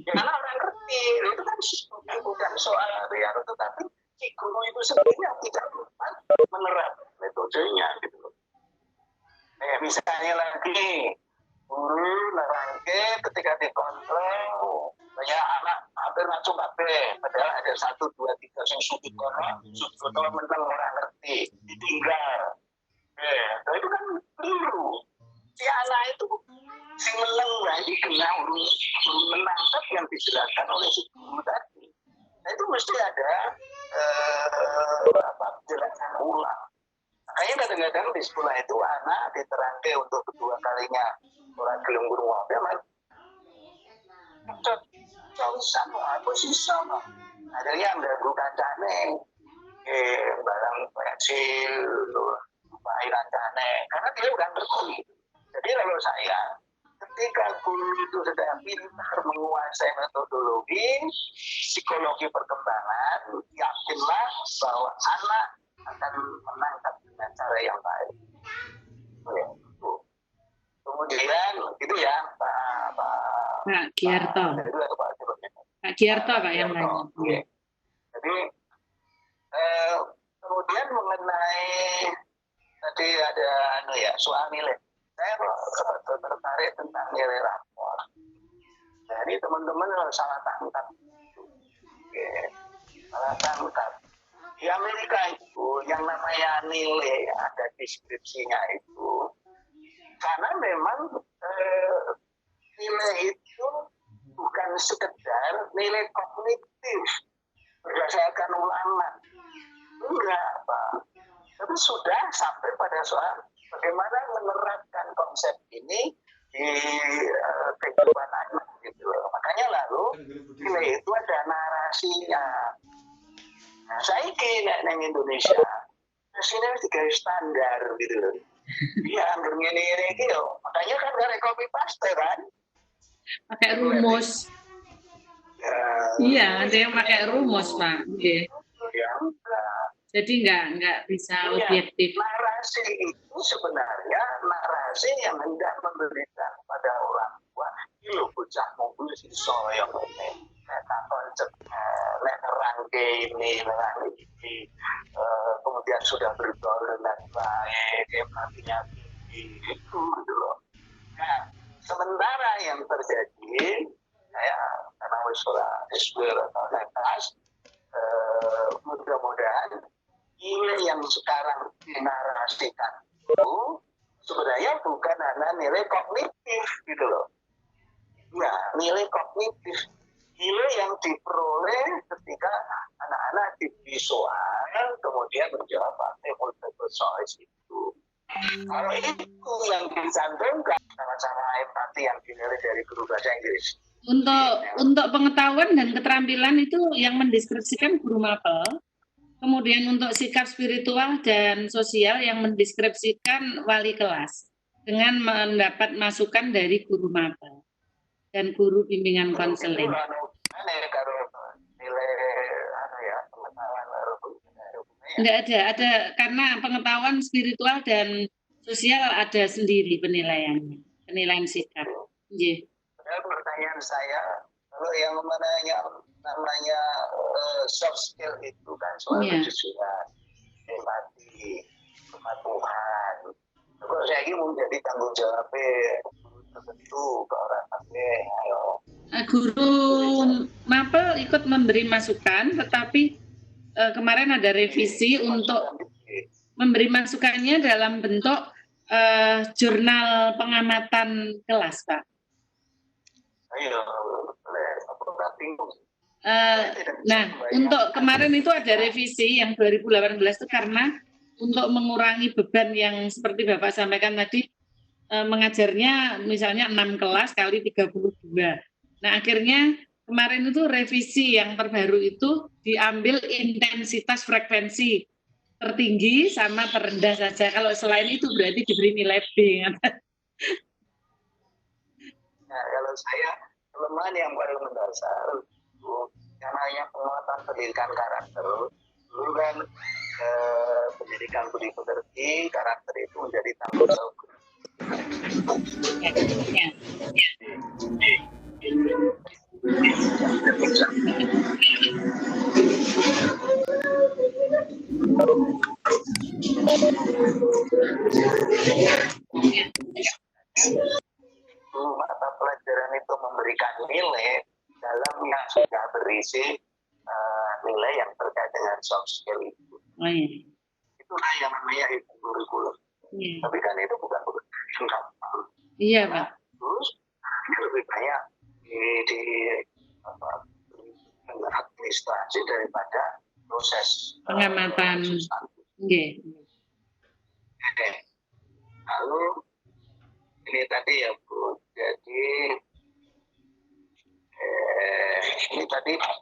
Karena orang ngerti, itu kan bukan soal ya, tetapi si guru itu sendiri yang tidak menerapkan metodenya gitu. Misalnya lagi guru nerangke ketika dikontrol banyak anak hampir ngacu kabeh, padahal ada 1, 2, 3 yang sudut menang orang ngerti, ditinggal. Nah itu kan keliru. Si anak itu si menang lagi kena menangkap yang dijelaskan oleh si guru tadi. Nah itu mesti ada penjelasan ulang. Makanya kadang-kadang di sekolah itu anak diterangke untuk kedua kalinya orang gelem guru apa jauh sama apa sih sama. Akhirnya mengganggu kancane, barang pensil, lupai kancane, karena dia udah ngerti. Jadi kalau saya, ketika guru itu sudah pintar menguasai metodologi, psikologi perkembangan, yakinlah bahwa anak akan menangkap dengan cara yang baik. Kemudian itu ya Pak Giarto. Pak Giarto Pak yang lain. Jadi kemudian mengenai tadi ada soal nilai. Saya tertarik tentang nilai rapor. Jadi teman-teman salah tangkap. Salah tangkap. Di Amerika itu yang namanya nilai ada deskripsinya itu karena memang nilai itu bukan sekedar nilai kognitif berdasarkan ulangan, enggak Pak, tapi sudah sampai pada soal bagaimana menerapkan konsep ini di kehidupan anak gitu. Makanya lalu nilai itu ada narasinya. Nah, saya kira di Indonesia sini tiga standar gitu loh. Iya, hampir ini gitu. Makanya kan dari copy paste kan. Pakai rumus. Iya, ada yang pakai rumus Pak. Okay. Jadi nggak bisa objektif. Narasi itu sebenarnya narasi yang hendak memberikan pada orang tua, ini loh bocah mobil si soyong ini. Konsep rangke ini, kemudian sudah bergaul dengan baik, empatinya tinggi, itu gitu loh. Nah, sementara yang terjadi, karena sudah SW atau naik kelas, mudah-mudahan nilai yang sekarang dinarasikan itu sebenarnya bukan hanya nilai kognitif gitu loh. Ya, nilai kognitif. Nilai yang diperoleh ketika anak-anak divisual kemudian menjawab multiple choice itu. Kalau itu yang dicantumkan sama-sama empati yang dinilai dari guru bahasa Inggris. Untuk pengetahuan dan keterampilan itu yang mendeskripsikan guru mapel. Kemudian untuk sikap spiritual dan sosial yang mendeskripsikan wali kelas dengan mendapat masukan dari guru mapel dan guru bimbingan konseling. Enggak ada karena pengetahuan spiritual dan sosial ada sendiri penilaiannya, penilaian sikap. Yeah. Pertanyaan saya, kalau yang namanya soft skill itu kan soal kejujuran, empati, kepatuhan. Kalau saya ini menjadi tanggung jawabnya tertentu ke orang ayo. Guru mapel ikut memberi masukan, tetapi kemarin ada revisi untuk memberi masukannya dalam bentuk jurnal pengamatan kelas, Pak. Nah, untuk kemarin itu ada revisi yang 2018 itu karena untuk mengurangi beban yang seperti Bapak sampaikan tadi, mengajarnya misalnya 6 kelas kali 32. Nah, akhirnya kemarin itu revisi yang terbaru itu diambil intensitas frekuensi tertinggi sama terendah saja. Kalau selain itu berarti diberi nilai B. Nah, kalau saya kelemahan yang paling mendasar itu yang namanya penguatan pendidikan karakter. Dulu kan pendidikan budi pekerti, karakter itu menjadi tanggung jawab. Mata pelajaran itu memberikan nilai dalam yang sudah berisi nilai yang terkait dengan soft skill itu. Itulah yang namanya itu kurikulum. Tapi kan itu bukan kurikulum. Iya, Pak. Terus lebih banyak di administrasi daripada proses pengamatan. Lalu ini tadi ya Bu, jadi ini tadi Pak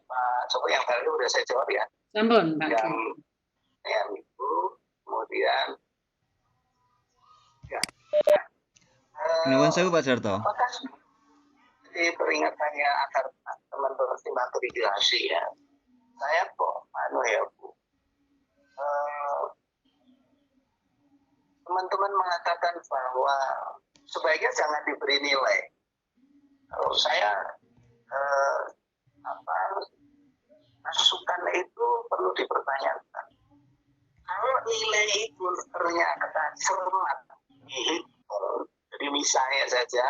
Joko yang tadi udah saya jawab ya. Sampun, Pak. Yang itu kemudian ya. Nuwun sewu Pak Jarto. Jadi peringatannya agar teman-teman terintegrasi ya. Saya kok ya Bu. Teman-teman mengatakan bahwa sebaiknya jangan diberi nilai. Kalau saya masukan itu perlu dipertanyakan. Kalau nilai itu ternyata cermat dihitung, jadi misalnya saja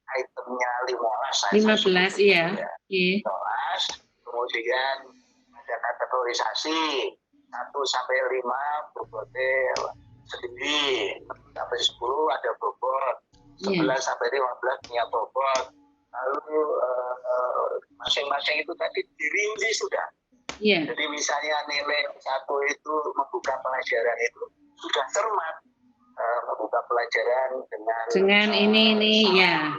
itemnya 15 iya. 15, kemudian ada kategorisasi 1 sampai 5 bobotnya sendiri, sampai 10 ada bobot, 11 sampai 15 punya bobot, lalu masing-masing itu tadi dirinci sudah. Jadi misalnya nilai 1 itu membuka pelajaran itu sudah cermat, membuka pelajaran dengan ini ya.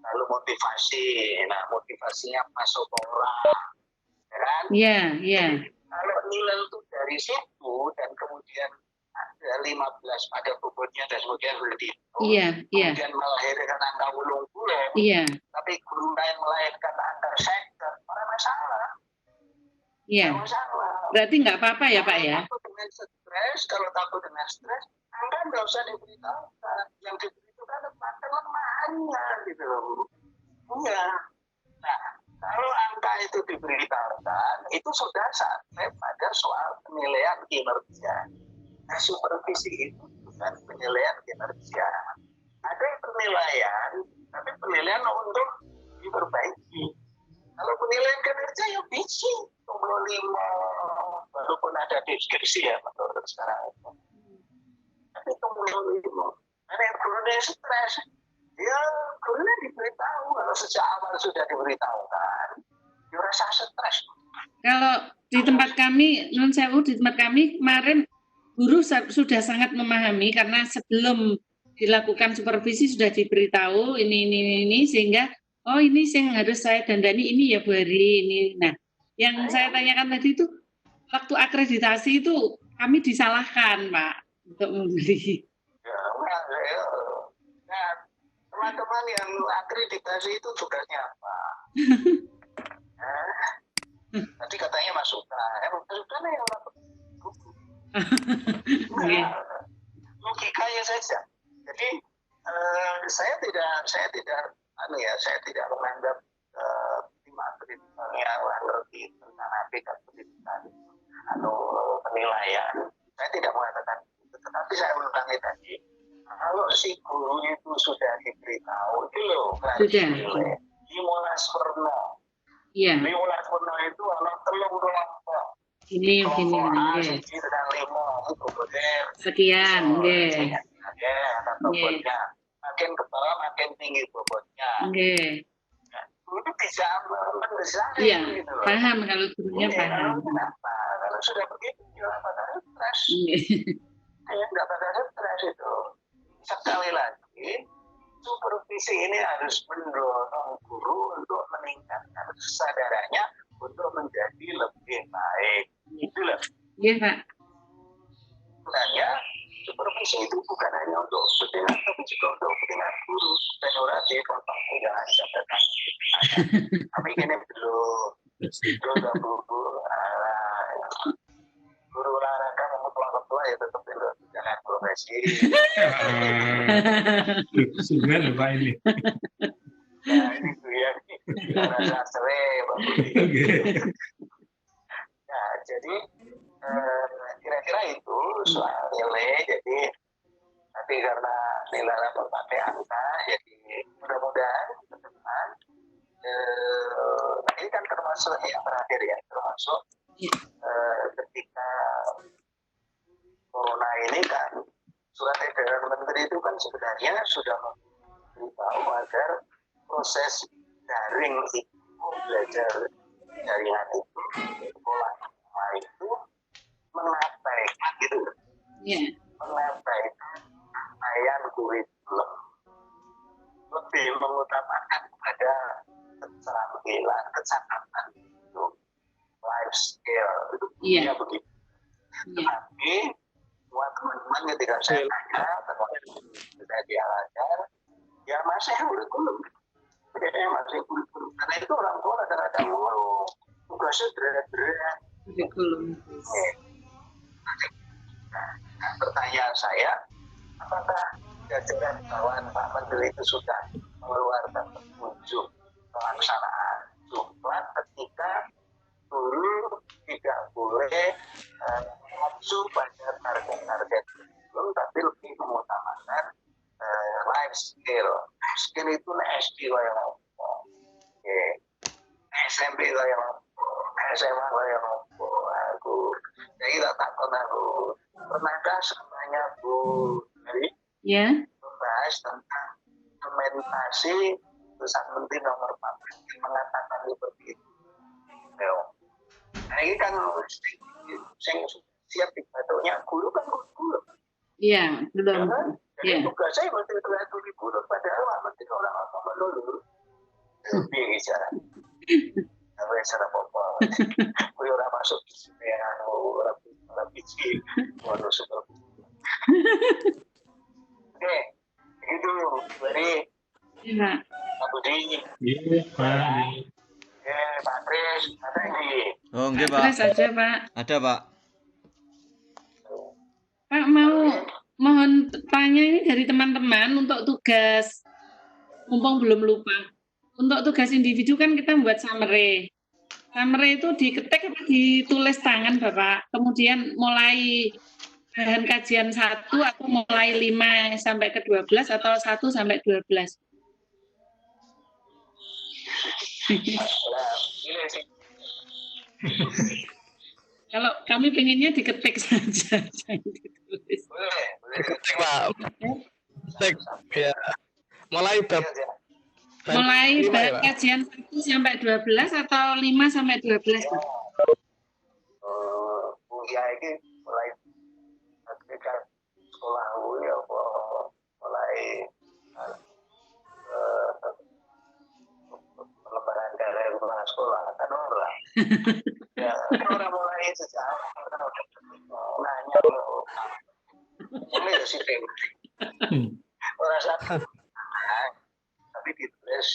Lalu motivasi, nah motivasinya masuk pola, kan? Iya. Kalau nilai itu dari situ dan kemudian ada 15 pada bobotnya dan kemudian kemudian melahirkan angka 80, tapi guru lain melahirkan angka 50, orang masalah. Berarti nggak apa-apa ya Pak ya? Kalau takut dengan stres, Anda nggak usah diberitahukan. Yang diberitahukan adalah kelemahannya gitu loh. Iya. Nah, kalau angka itu diberitahukan, itu sudah sampai pada soal penilaian kinerja. Nah, supervisi itu bukan penilaian kinerja. Ada penilaian, tapi penilaian untuk diperbaiki. Kalau penilaian kinerja ya bisa 25, walaupun ada deskripsi ya menurut sekarang itu. Tapi 25, ada yang gurunya stres, ya gurunya diberitahu. Kalau sejak awal sudah diberitahukan, ya rasa stres. Kalau di tempat kami, Nun Sewu, di tempat kami kemarin guru sudah sangat memahami karena sebelum dilakukan supervisi sudah diberitahu ini sehingga oh ini yang harus saya dandani ini ya Bu Hari ini. Nah, yang saya tanyakan tadi itu waktu akreditasi itu kami disalahkan Pak untuk membeli. Nah, teman-teman yang akreditasi itu tugasnya apa? Tadi katanya masukan, masukan yang logikanya saja. Jadi saya tidak menganggap tim akreditasi yang ngerti tentang hakikat pendidikan atau penilaian. Saya tidak mengatakan itu, tetapi saya ulangi tadi. Kalau si guru itu sudah diberitahu, itu loh, nilai. Dimulas perno. Iya. Dimulas perno itu anak telung kelompok. Ini. Sekian, bobotnya. Makin ke bawah makin tinggi bobotnya. Itu bisa mendesain. Iya, gitu. Paham kalau gurunya paham. Kenapa? Kalau sudah begitu, jangan pada stres. Nggak pada stres itu. Sekali lagi, supervisi ini harus mendorong guru untuk meningkatkan kesadarannya untuk menjadi lebih baik. Itulah. Iya, Pak. Sebenarnya supervisi itu bukan hanya untuk setingkat, tapi juga untuk setingkat guru. Seniorasi, contohnya jangan catatan. Tapi ini belum guru olahraga ya tetap itu jangan profesi. Sudah lupa ini. Nah, ini ya, karena sering. Nah, jadi kira-kira itu soal nilai. Jadi tapi karena nilai berpakai angka, jadi mudah-mudahan ke depan ini kan termasuk yang terakhir ya, termasuk ketika corona ini kan surat edaran menteri itu kan sebenarnya sudah memberitahu agar proses daring itu belajar jaringan itu sekolah itu mengabaikan gitu, mengabaikan rangkaian kurikulum, lebih mengutamakan pada keterampilan, kecakapan itu, life skill itu ya begitu. Tapi semua teman-teman ketika saya tanya termasuk sudah diajarkan ya masih kurikulum, masih kurikulum karena itu orang tua kadang-kadang mau tugasnya berat-berat kurikulum. Nah, pertanyaan saya, apakah jajaran kawan Pak Menteri itu sudah mengeluarkan petunjuk pelaksanaan coklat ketika guru tidak boleh mengacu pada target-target kurikulum, tapi lebih mengutamakan life skill. Life skill itu SD yang SMP yang SMA yang aku jadi tak takut aku pernahkah semuanya Bu dari membahas tentang implementasi Putusan Menteri Nomor 14 yang mengatakan seperti itu. Nah ini kan yang siap dibatuknya guru kan guru. Iya, belum. Jadi tugas saya menteri kurikulum padahal Pak Menteri orang apa dulu. Lebih bicara. Apa cara apa? Kuwi ora masuk yang ora biji bonus super. Oke, itu dari Pak Budi. Iya, Pak. Pak Kris, ada ini. Oh, nggih, Pak. Kris aja, Pak. Ada, Pak. Pak mohon tanya ini dari teman-teman untuk tugas, mumpung belum lupa. Untuk tugas individu kan kita membuat summary. Summary itu diketik atau ditulis tangan, Bapak. Kemudian mulai bahan kajian 1 atau mulai 5 sampai ke 12 atau 1 sampai 12. Kalau kami pengennya diketik saja, jangan ditulis. Diketik, Pak. Ketik, ya. Mulai bab kajian 1 sampai 12 atau 5 sampai 12, Pak? Ya ini mulai ketika sekolah ya mulai pelebaran dari rumah sekolah kan orang. Ya orang mulai sejak nanya ini sih orang satu tapi ditulis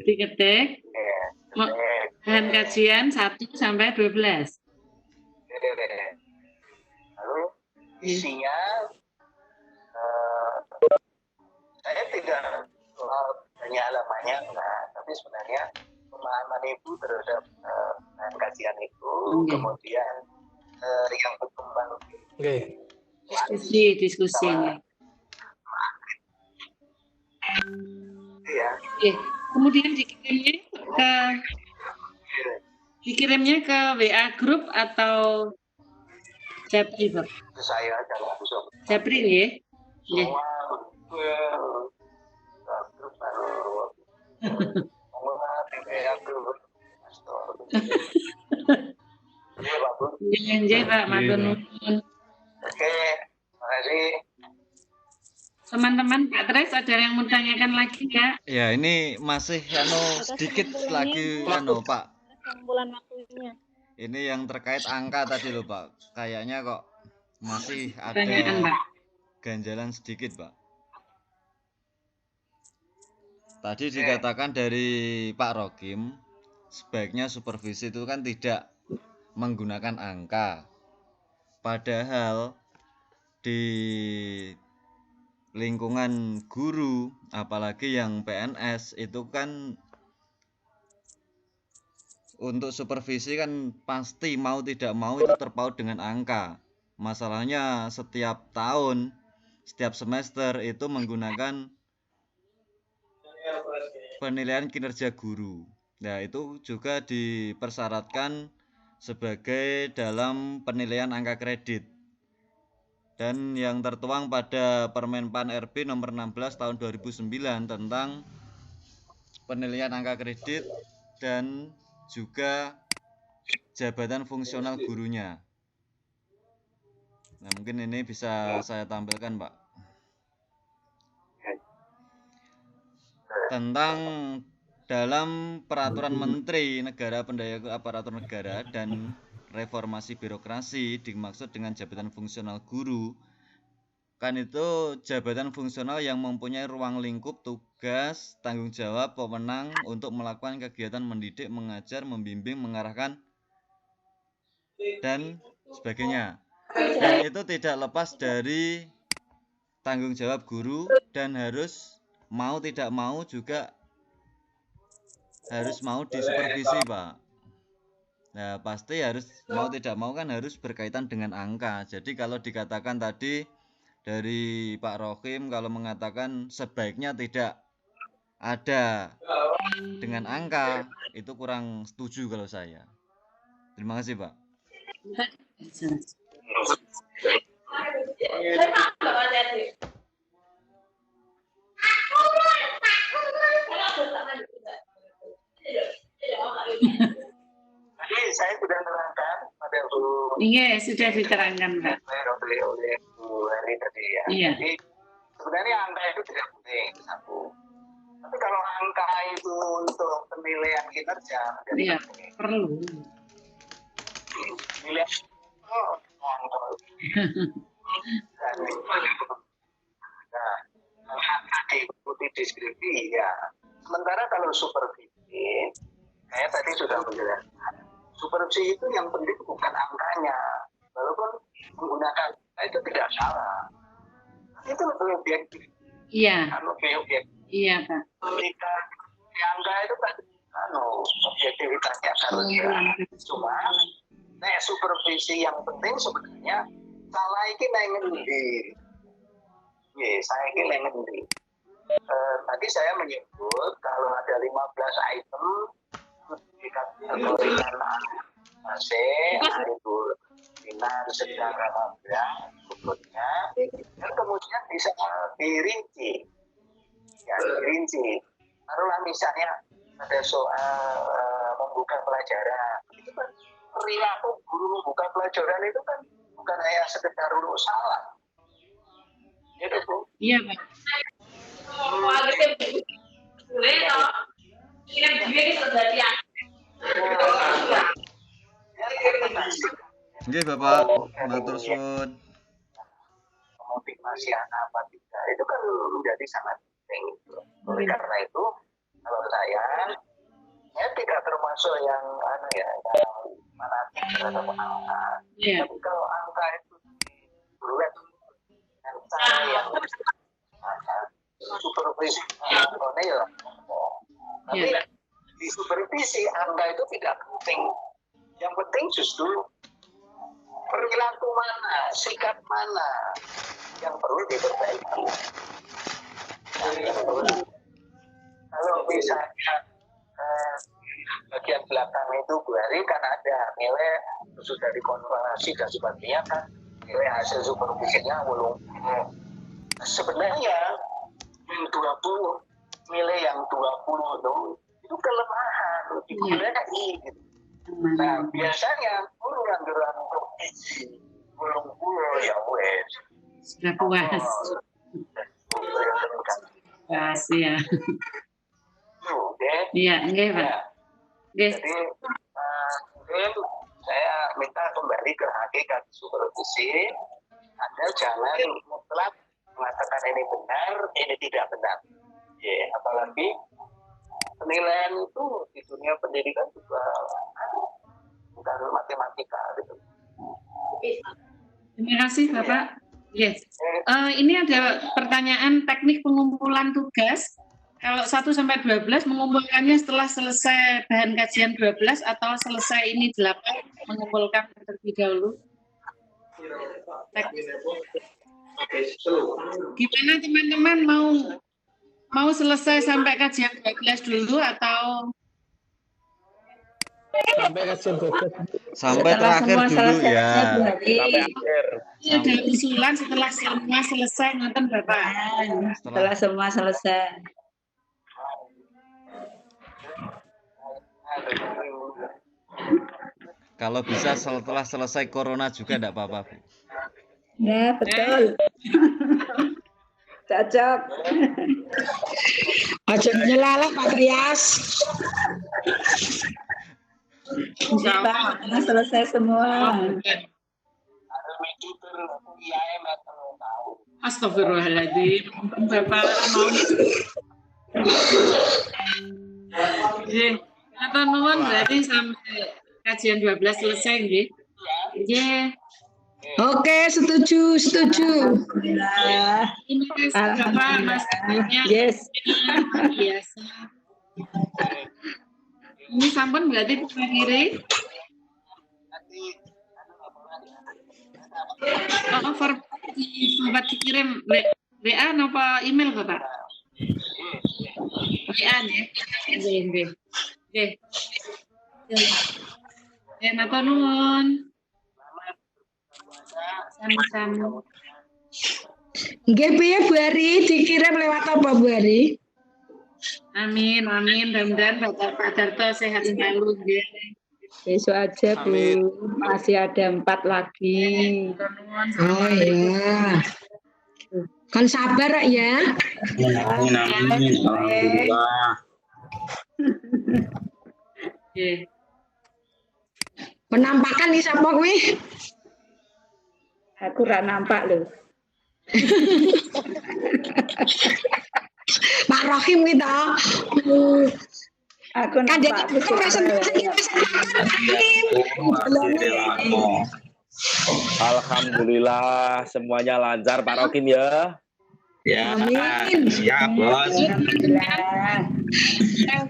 diketik bahan kajian 1 sampai 12. Lalu isinya saya tidak banyak halamannya tapi sebenarnya pemahaman ibu terhadap bahan kajian itu kemudian yang berkembang diskusi ya. Kemudian dikirimnya ke WA grup atau Japri, Pak? Saya jangan langsung. Japri nggih. Nggih. Nggih, Pak, matur nuwun. Oke, makasih. Teman-teman Pak Tres ada yang mau tanyakan lagi ya? Ya ini masih sedikit lagi Pak. Bulan waktunya. Ini yang terkait angka tadi loh Pak. Kayaknya kok masih ada ganjalan sedikit Pak. Tadi dikatakan dari Pak Rokim sebaiknya supervisi itu kan tidak menggunakan angka, Padahal di lingkungan guru, apalagi yang PNS, itu kan untuk supervisi kan pasti mau tidak mau itu terpaut dengan angka. Masalahnya setiap tahun, setiap semester itu menggunakan penilaian kinerja guru. Nah, itu juga dipersyaratkan sebagai dalam penilaian angka kredit. Dan yang tertuang pada Permenpan RB nomor 16 tahun 2009 tentang penilaian angka kredit dan juga jabatan fungsional gurunya. Nah, mungkin ini bisa saya tampilkan, Pak. Tentang dalam Peraturan Menteri Negara Pendaya Aparatur Negara dan Reformasi Birokrasi dimaksud dengan jabatan fungsional guru, kan itu jabatan fungsional yang mempunyai ruang lingkup, tugas, tanggung jawab, wewenang untuk melakukan kegiatan mendidik, mengajar, membimbing, mengarahkan, dan sebagainya. Dan itu tidak lepas dari tanggung jawab guru dan harus mau tidak mau juga harus mau disupervisi, Pak. Nah, pasti harus mau tidak mau kan harus berkaitan dengan angka. Jadi kalau dikatakan tadi dari Pak Rohim kalau mengatakan sebaiknya tidak ada dengan angka, itu kurang setuju kalau saya. Terima kasih, Pak. Jadi saya sudah menerangkan pada Bu. Iya, sudah diterangkan, Pak. Oleh Bu Heri tadi ya. Iya. Jadi sebenarnya angka itu tidak penting, satu. Tapi kalau angka itu untuk penilaian kinerja, iya, perlu. Penilaian nah, angka diikuti deskripsi ya. Sementara kalau supervisi, saya tadi sudah menjelaskan, supervisi itu yang penting bukan angkanya, walaupun menggunakan itu tidak salah. Itu lebih objektif. Iya. Lebih objektif. Iya, Pak. Ketika angka itu kan objektivitasnya harusnya. Cuma supervisi yang penting sebenarnya salah iki nang ngendi. Saya ini nang ngendi. Tadi saya menyebut kalau ada 15 item dikategorikan AC, itu dinas, sedang, sebutnya, dan kemudian bisa dirinci. Ya, dirinci. Taruhlah misalnya ada soal membuka pelajaran. Itu kan perilaku guru membuka pelajaran itu kan bukan hanya sekedar lulus salah. Itu, Bu. Iya, Pak. Oke, Bapak, matur suwun. Motivasi anak apa tidak itu kan menjadi sangat penting. Oleh karena itu, kalau saya tidak termasuk yang yang fanatik terhadap angka. Tapi kalau angka itu dibuat dengan cara yang supervisi personil, tapi di supervisi angka itu tidak penting. Yang penting justru perilaku mana, sikap mana yang perlu diperbaiki. Kalau misalnya bagian belakang itu Bu Hari kan ada nilai sudah dikonfirmasi dan sebagainya kan nilai hasil supervisinya belum. Sebenarnya yang 20 nilai yang 20 itu kelemahan dikurangi gitu. Nah biasanya anggaran provinsi belum ya wes sudah puas. Puas ya. Iya, enggak, Pak. Jadi mungkin saya minta kembali ke hakikat supervisi. Anda jangan mutlak mengatakan ini benar, ini tidak benar. Ya, apalagi penilaian itu di dunia pendidikan juga bukan matematika gitu. Terima kasih Bapak. Yes. Ini ada pertanyaan teknik pengumpulan tugas. Kalau 1 sampai 12 mengumpulkannya setelah selesai bahan kajian 12 atau selesai ini 8 mengumpulkan terlebih dahulu. Gimana teman-teman, mau selesai sampai kajian 12 dulu atau sampai kajian 12 sampai terakhir dulu ya. Sampai akhir. Ini ada usulan setelah semua selesai nonton Bapak. Setelah semua selesai. Kalau bisa setelah selesai corona juga enggak apa-apa, Bu. Ya, betul. Cocok. Aja nyelalah Pak Trias. Pak, selesai semua. Astagfirullahaladzim, Bapak mau atau nuwun berarti sampai kajian 12 selesai nggih. Nggih. Oke, setuju. Alhamdulillah. Ini Bapak Mas. Yes. Biasa. Ini sampun berarti pengakhiri. Bapak dikirim WA napa email Bapak? WA nggih. Nggih. Napa nuwun. Sama-sama. Nggih piye Bu Ari, dikirim lewat apa Bu Ari? Amin. Mudah-mudahan Pak Darto sehat selalu nggih. Besok aja Bu, masih ada 4 lagi. Oh iya. Kan sabar ya. Amin. Alhamdulillah. Penampakan nih siapa kuwi? Aku ora nampak lho. Pak Rohim kita. Aku nampak. Alhamdulillah semuanya lancar Pak Rokim ya. Ya, amin. Siap, Bos.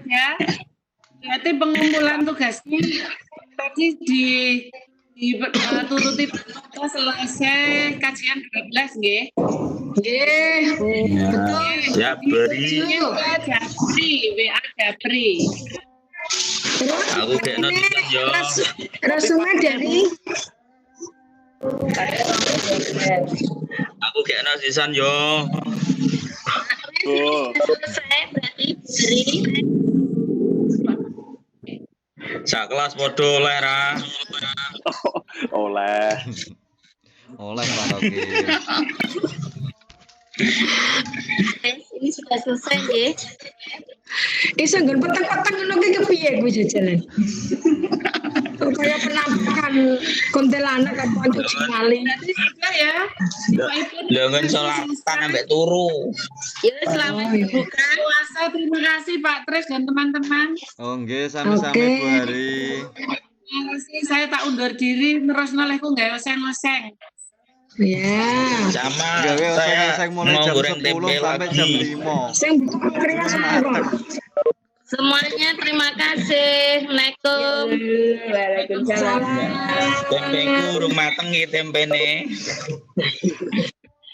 Ya. Berarti pengumpulan tugasnya tadi dituruti selesai kajian 12 nggih. Nggih. Betul. Siap, beri. WA Japri. Aku kayak notisan yo. Resume dari Aku kayak notisan yo. Selesai berarti dari Sak kelas podo oleh ra. Oleh Pak Rokim. ini sudah selesai nggih. iso nggon peteng-peteng ngono ki kepiye kuwi jajalan. Kayak penampakan kuntilanak apa cuci nyali. Sudah ya. Lho kan selatan ambek turu. Ya selamat berbuka puasa. Terima kasih Pak Tris dan teman-teman. Oh nggih, sami-sami Bu Hari. Terima kasih. Saya tak undur diri terus nolehku nggak oseng-oseng. Ya. Sama saya mau goreng tempe sampai jam 5. Sing butuh keringat semua. Semuanya terima kasih. Assalamualaikum. Waalaikumsalam. Tempe kurung mateng iki tempene.